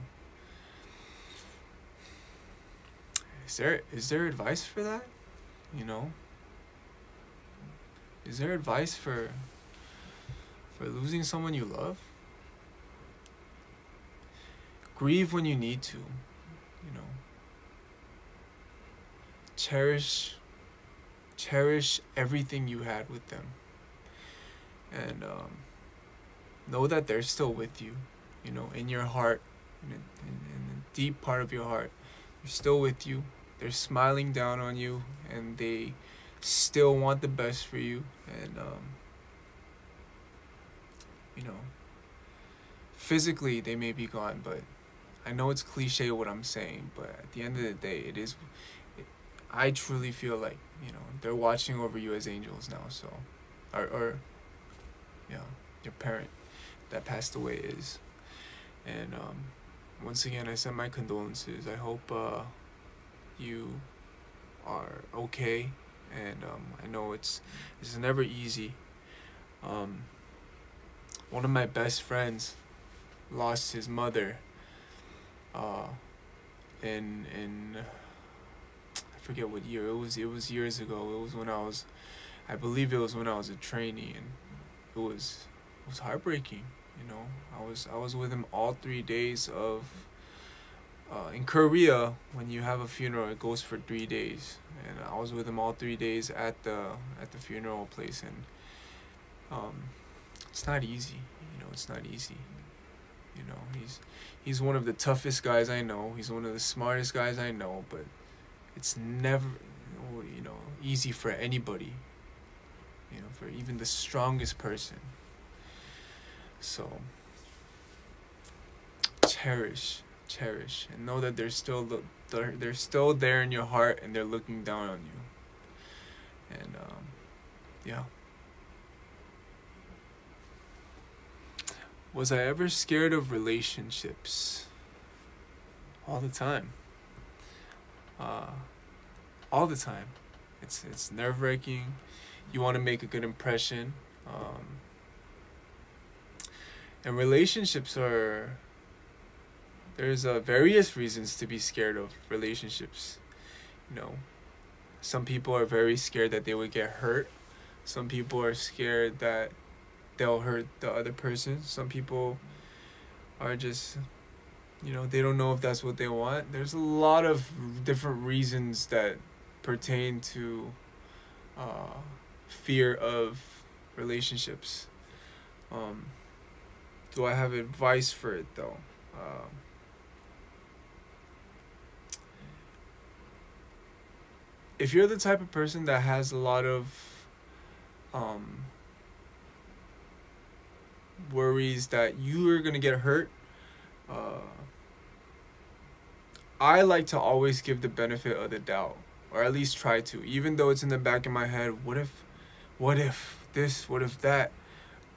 is there advice for that? You know, is there advice for losing someone you love? Grieve when you need to. You know, cherish everything you had with them, and know that they're still with you. You know, in your heart, in the deep part of your heart, they're still with you. They're smiling down on you, and they still want the best for you. And you know, physically they may be gone, but I know it's cliche what I'm saying, but at the end of the day, I truly feel like, you know, they're watching over you as angels now. So, or yeah, your parent that passed away is. And once again, I send my condolences. I hope you are okay. And I know it's never easy. One of my best friends lost his mother in I forget what year. It was years ago. It was when I believe it was when I was a trainee, and it was heartbreaking. You know, I was with him all 3 days of in Korea, when you have a funeral, it goes for 3 days, and I was with him all 3 days at the funeral place, and it's not easy. It's not easy. He's one of the toughest guys I know. He's one of the smartest guys I know, but it's never easy for anybody. For even the strongest person. So cherish, and know that they're still there in your heart, and they're looking down on you. And yeah. Was I ever scared of relationships? All the time. All the time. It's nerve-wracking. You want to make a good impression. And relationships there's various reasons to be scared of relationships. Some people are very scared that they would get hurt. Some people are scared that they'll hurt the other person. Some people are just, they don't know if that's what they want. There's a lot of different reasons that pertain to fear of relationships. Do I have advice for it though? If you're the type of person that has a lot of worries that you are gonna get hurt, I like to always give the benefit of the doubt, or at least try to, even though it's in the back of my head. What if this? What if that?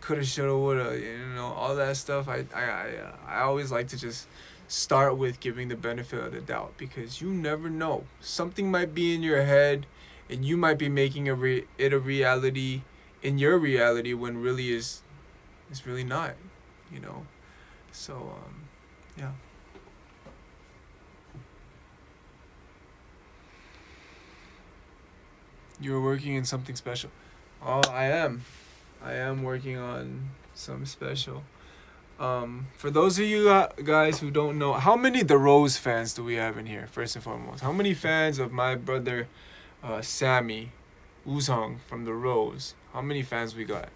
Coulda, shoulda, woulda. All that stuff. I always like to just start with giving the benefit of the doubt, because you never know. Something might be in your head, and you might be making it a reality in your reality when really it's really not. So yeah. You're working in something special. Oh, I am working on something special. For those of you guys who don't know, how many The Rose fans do we have in here, first and foremost? How many fans of my brother Sammy Uzong from The Rose? How many fans we got?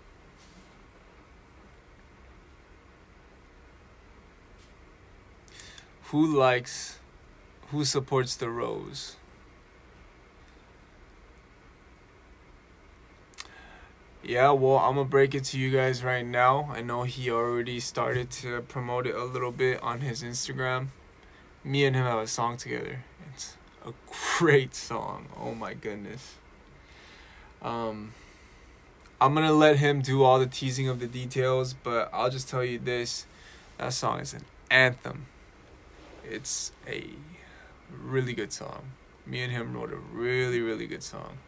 Who supports The Rose? Yeah, well, I'm gonna break it to you guys right now. I know he already started to promote it a little bit on his Instagram. Me and him have a song together. It's a great song. Oh my goodness. I'm gonna let him do all the teasing of the details, but I'll just tell you this. That song is an anthem. It's a really good song. Me and him wrote a really, really good song.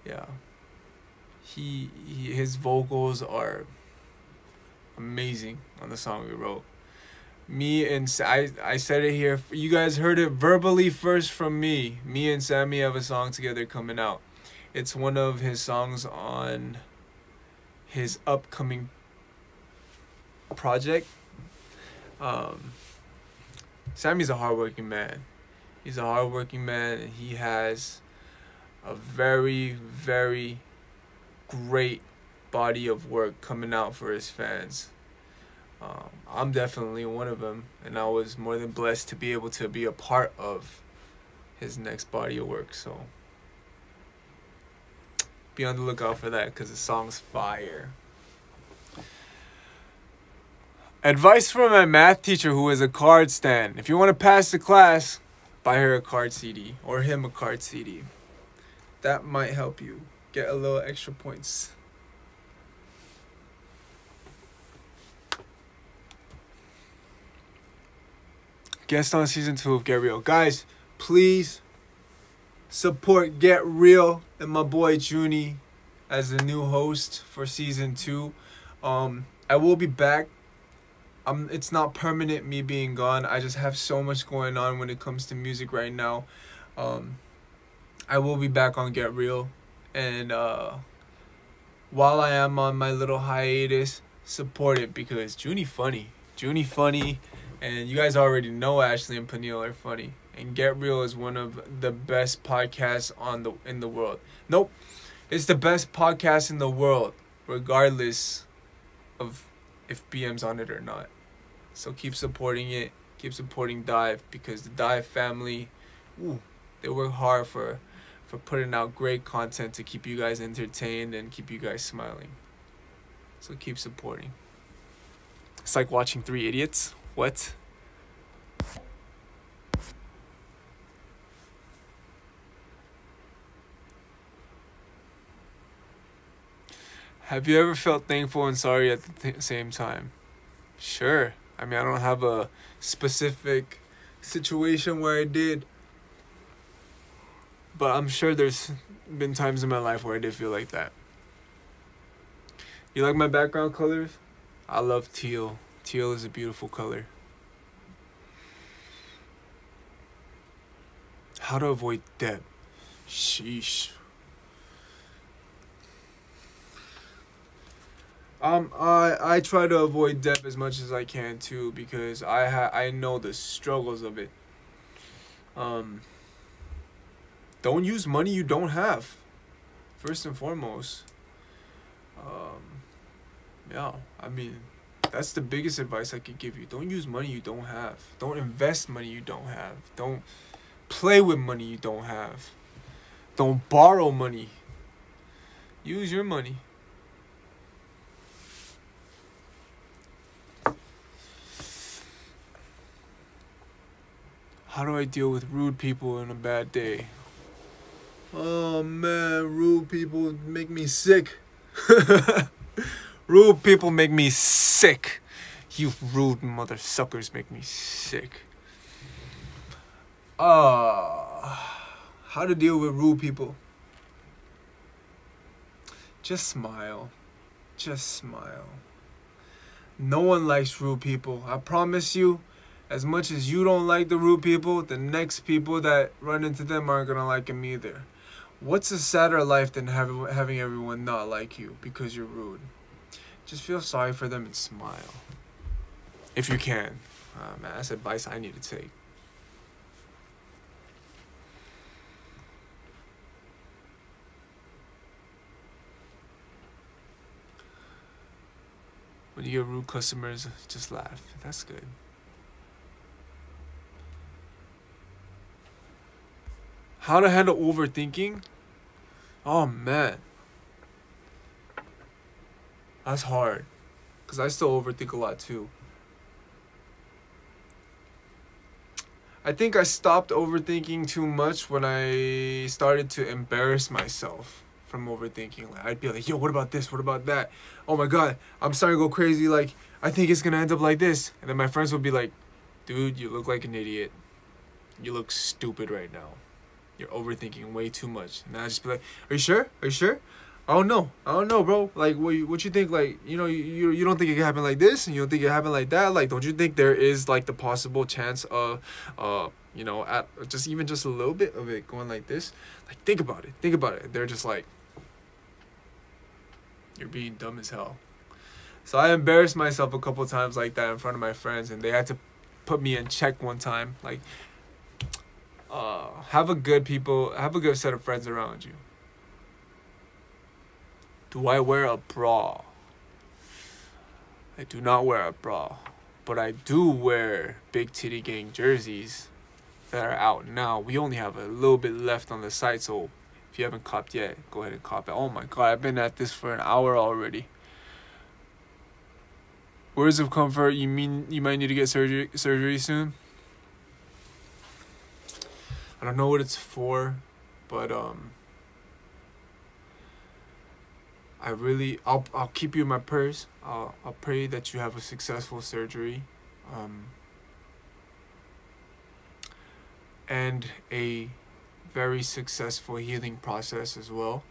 Yeah. His vocals are amazing on the song we wrote. I said it here. You guys heard it verbally first from me. Me and Sammy have a song together coming out. It's one of his songs on his upcoming project. Sammy's a hardworking man. He's a hardworking man, and he has a very, very great body of work coming out for his fans. I'm definitely one of them, and I was more than blessed to be able to be a part of his next body of work. So be on the lookout for that, because the song's fire. Advice from my math teacher, who is a KARD stan. If you want to pass the class, buy her a KARD CD, or him a KARD CD. That might help you get a little extra points. Guest on season 2 of Get Real. Guys, please support Get Real and my boy Junie as the new host for season 2. I will be back. It's not permanent, me being gone. I just have so much going on when it comes to music right now. I will be back on Get Real. And while I am on my little hiatus, support it, because Junie funny. Junie funny. And you guys already know Ashley and Peniel are funny. And Get Real is one of the best podcasts in the world. Nope. It's the best podcast in the world, regardless of if BM's on it or not. So keep supporting it. Keep supporting Dive, because the Dive family, they work hard for putting out great content to keep you guys entertained and keep you guys smiling. So keep supporting. It's like watching Three Idiots. What? Have you ever felt thankful and sorry at the same time? Sure. I mean, I don't have a specific situation where I did, but I'm sure there's been times in my life where I did feel like that. You like my background colors? I love teal. Teal is a beautiful color. How to avoid debt? Sheesh. I try to avoid debt as much as I can too, because I know the struggles of it. Don't use money you don't have. First and foremost. Yeah, I mean, that's the biggest advice I could give you. Don't use money you don't have. Don't invest money you don't have. Don't play with money you don't have. Don't borrow money. Use your money. How do I deal with rude people in a bad day? Oh man, rude people make me sick. Rude people make me sick. You rude mother suckers make me sick. How to deal with rude people? Just smile. Just smile. No one likes rude people. I promise you, as much as you don't like the rude people, the next people that run into them aren't gonna like them either. What's a sadder life than having everyone not like you because you're rude? Just feel sorry for them and smile. If you can. Man, that's advice I need to take. When you get rude customers, just laugh. That's good. How to handle overthinking? Oh man. That's hard. Because I still overthink a lot too. I think I stopped overthinking too much when I started to embarrass myself from overthinking. Like, I'd be like, yo, what about this? What about that? Oh my God, I'm starting to go crazy. Like, I think it's going to end up like this. And then my friends would be like, dude, you look like an idiot. You look stupid right now. You're overthinking way too much. And I'd just be like, are you sure? Are you sure? I don't know, bro. Like, what you think? Like, you know, you don't think it can happen like this, and you don't think it can happen like that. Like, don't you think there is like the possible chance of, you know, at just a little bit of it going like this? Like, think about it. Think about it. They're just like, you're being dumb as hell. So I embarrassed myself a couple times like that in front of my friends, and they had to put me in check one time. Like, have a good set of friends around you. Do I wear a bra? I do not wear a bra, but I do wear Big Titty Gang jerseys that are out now. We only have a little bit left on the site, so if you haven't copped yet, go ahead and cop it. Oh my God, I've been at this for an hour already. Words of comfort, you mean you might need to get surgery soon? I don't know what it's for, but I'll keep you in my prayers. I'll pray that you have a successful surgery, and a very successful healing process as well.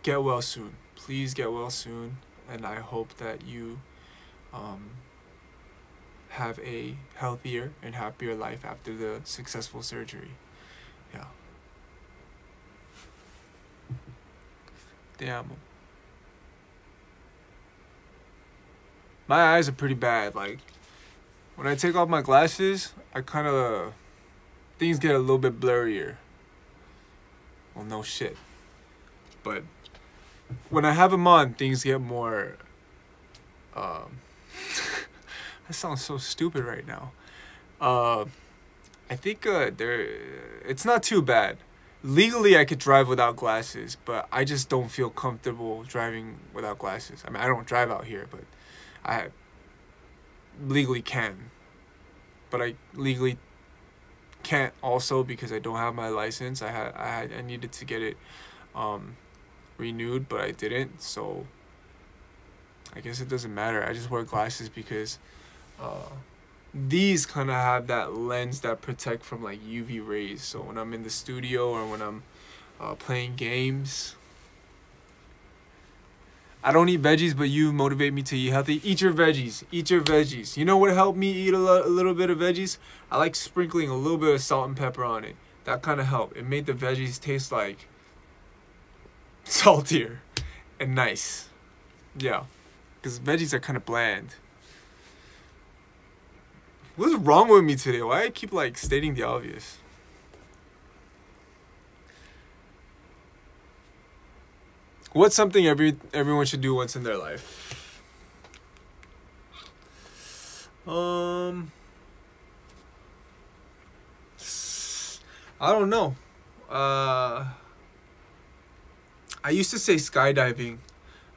Get well soon. Please get well soon, and I hope that you have a healthier and happier life after the successful surgery. Yeah. Te amo. My eyes are pretty bad. Like, When I take off my glasses, things get a little bit blurrier. Well, no shit. But when I have them on, things get more, that sounds so stupid right now. I think it's not too bad. Legally, I could drive without glasses, but I just don't feel comfortable driving without glasses. I mean, I don't drive out here, but I legally can. But I legally can't also because I don't have my license. I needed to get it renewed, but I didn't. So I guess it doesn't matter. I just wear glasses because these kind of have that lens that protect from like UV rays. So when I'm in the studio or when I'm playing games, I don't eat veggies, but you motivate me to eat healthy. Eat your veggies. Eat your veggies. You know what helped me eat a little bit of veggies? I like sprinkling a little bit of salt and pepper on it. That kind of helped. It made the veggies taste like saltier and nice. Yeah, because veggies are kind of bland. What's wrong with me today? Why I keep like stating the obvious? What's something everyone should do once in their life? I don't know. I used to say skydiving,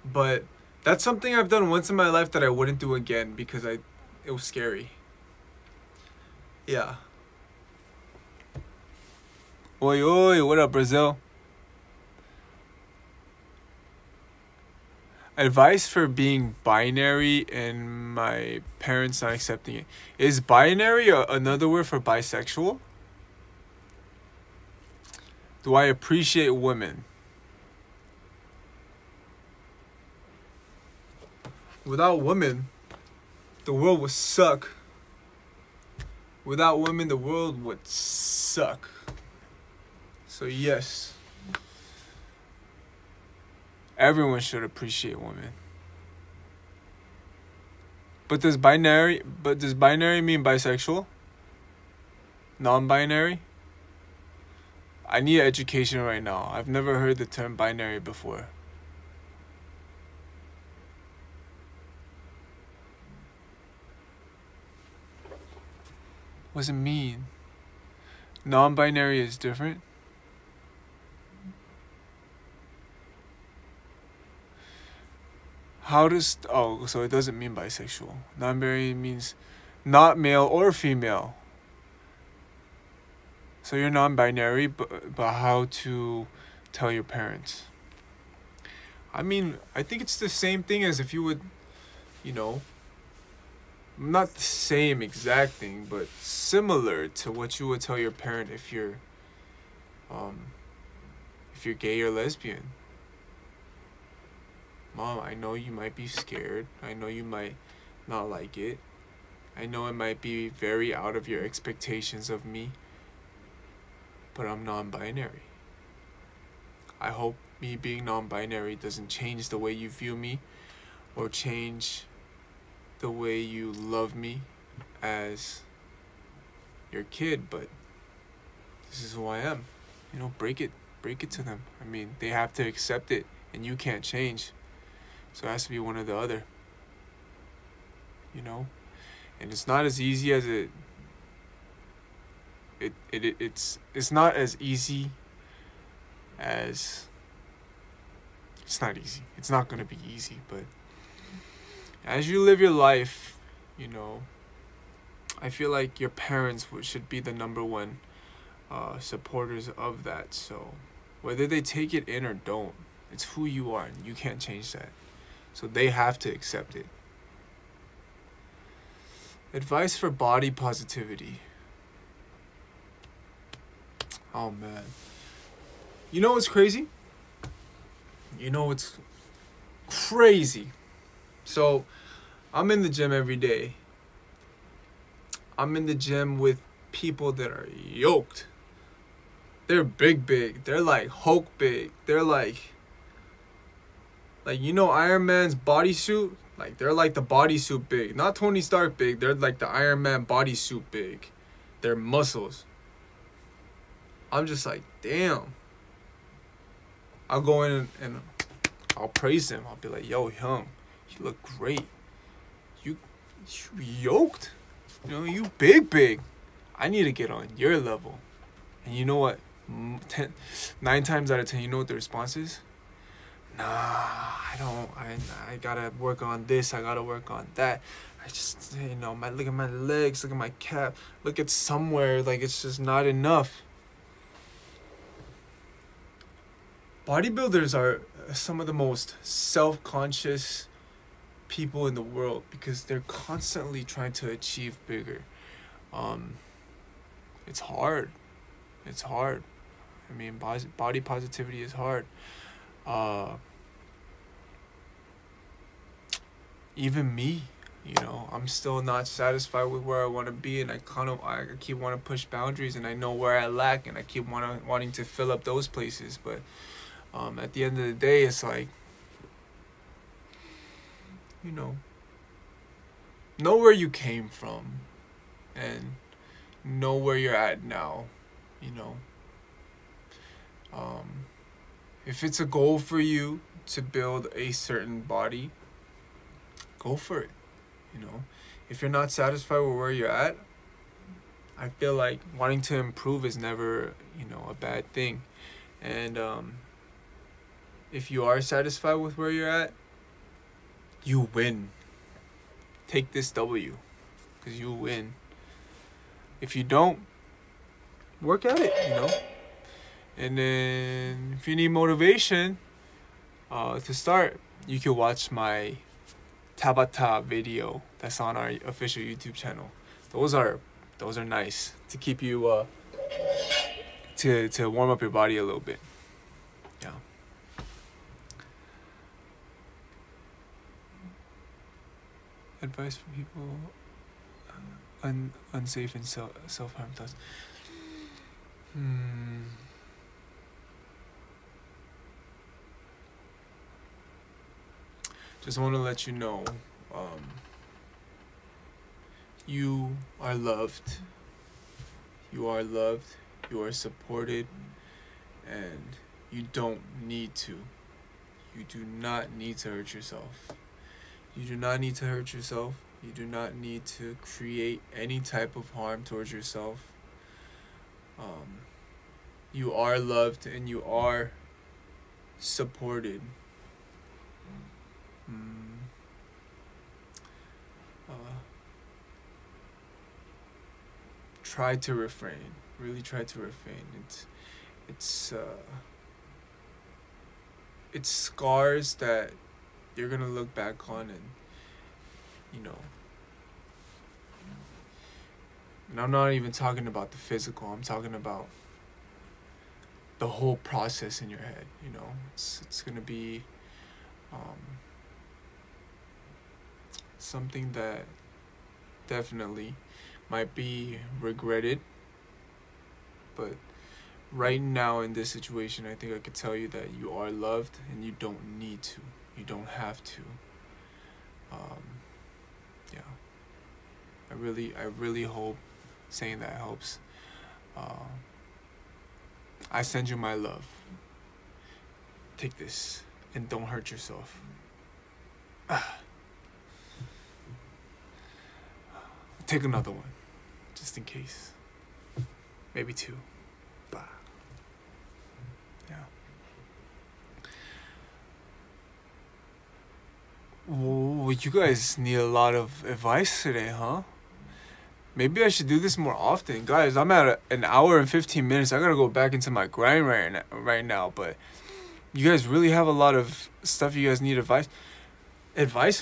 but that's something I've done once in my life that I wouldn't do again because it was scary. Yeah. Oi, oi, what up, Brazil? Advice for being binary and my parents not accepting it. Is binary another word for bisexual? Do I appreciate women? Without women, the world would suck. Without women, the world would suck. So yes. Everyone should appreciate women. But does binary mean bisexual? Non-binary? I need education right now. I've never heard the term binary before. What does it mean? Non-binary is different? So it doesn't mean bisexual. Non-binary means not male or female. So you're non-binary, but how to tell your parents? I mean, I think it's the same thing as if you would, not the same exact thing, but similar to what you would tell your parent if you're gay or lesbian. Mom, I know you might be scared. I know you might not like it. I know it might be very out of your expectations of me, but I'm non-binary. I hope me being non-binary doesn't change the way you view me or change the way you love me as your kid, but this is who I am. Break it to them. I mean, they have to accept it and you can't change. So it has to be one or the other. And it's not as easy as it's not as easy as it's not easy. It's not going to be easy, but as you live your life, I feel like your parents should be the number one supporters of that. So whether they take it in or don't, it's who you are and you can't change that. So they have to accept it. Advice for body positivity. Oh man. You know what's crazy? What's crazy? So I'm in the gym every day. I'm in the gym with people that are yoked. They're big. They're like Hulk big. They're like Iron Man's bodysuit, Like, they're like the bodysuit big. Not Tony Stark big. They're like the Iron Man bodysuit big. Their muscles. I'm just like, damn. I'll go in and I'll praise him. I'll be like, yo, Hyung, you look great. You yoked. You know, you big. I need to get on your level. And you know what? 9 times out of 10, you know what the response is? Nah, I don't. I gotta work on this. I gotta work on that. I just, you know, look at my legs. Look at my cap. Look at somewhere. Like, it's just not enough. Bodybuilders are some of the most self-conscious people in the world because they're constantly trying to achieve bigger. It's hard. It's hard. I mean, body positivity is hard. Even me, you know, I'm still not satisfied with where I want to be, and I keep wanting to push boundaries, and I know where I lack, and I keep wanting to fill up those places. But at the end of the day, it's like, you know where you came from, and know where you're at now. You know, if it's a goal for you to build a certain body, go for it. You know, if you're not satisfied with where you're at, I feel like wanting to improve is never, you know, a bad thing. And if you are satisfied with where you're at, you win. Take this W, because you win. If you don't, work at it, you know. And then if you need motivation to start, you can watch my Tabata video that's on our official YouTube channel. Those are nice to keep you to warm up your body a little bit. Yeah. Advice for people unsafe and self-harm thoughts. Just want to let you know, you are loved. You are loved. You are supported, and you don't need to. You do not need to hurt yourself. You do not need to hurt yourself. You do not need to create any type of harm towards yourself. You are loved and you are supported. Try to refrain. Really try to refrain. It's scars that you're gonna look back on, and you know. And I'm not even talking about the physical. I'm talking about the whole process in your head. You know, it's gonna be something that definitely might be regretted, but right now in this situation, I think I could tell you that you are loved and you don't need to. You don't have to. Yeah. I really hope saying that helps. I send you my love. Take this and don't hurt yourself. Take another one, just in case. Maybe 2. Bah. Yeah. Whoa, you guys need a lot of advice today, huh? Maybe I should do this more often. Guys, I'm at an hour and 15 minutes. I gotta go back into my grind right now. But you guys really have a lot of stuff you guys need advice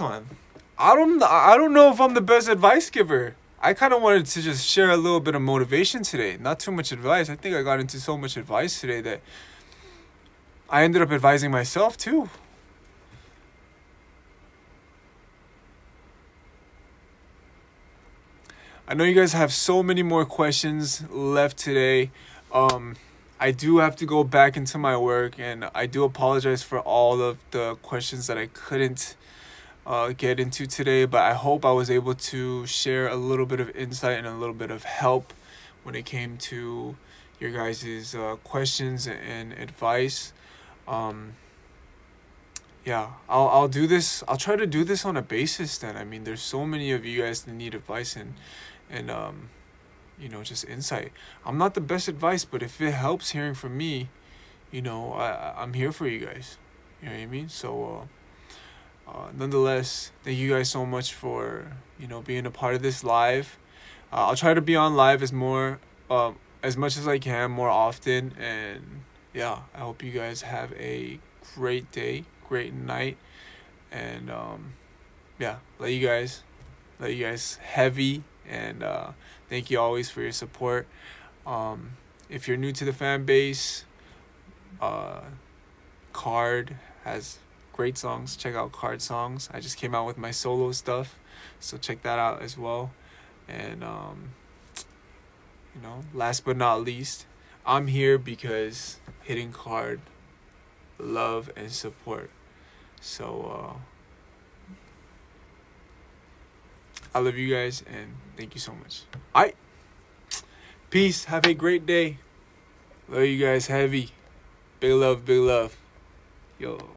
on. I don't know if I'm the best advice giver. I kind of wanted to just share a little bit of motivation today. Not too much advice. I think I got into so much advice today that I ended up advising myself too. I know you guys have so many more questions left today. I do have to go back into my work, and I do apologize for all of the questions that I couldn't get into today, but I hope I was able to share a little bit of insight and a little bit of help when it came to your guys' questions and advice. Yeah, I'll do this. I'll try to do this on a basis then. I mean, there's so many of you guys that need advice and you know, just insight. I'm not the best advice, but if it helps hearing from me, you know, I'm here for you guys. You know what I mean? So nonetheless, thank you guys so much for, you know, being a part of this live. I'll try to be on live as much as I can, more often. And yeah, I hope you guys have a great day, great night, and yeah, love you guys heavy, and thank you always for your support. If you're new to the fan base, KARD has great songs. Check out KARD songs. I just came out with my solo stuff, so check that out as well. And you know, last but not least, I'm here because hitting KARD, love and support. So I love you guys and thank you so much. Alright, peace. Have a great day. Love you guys heavy. Big love, big love. Yo.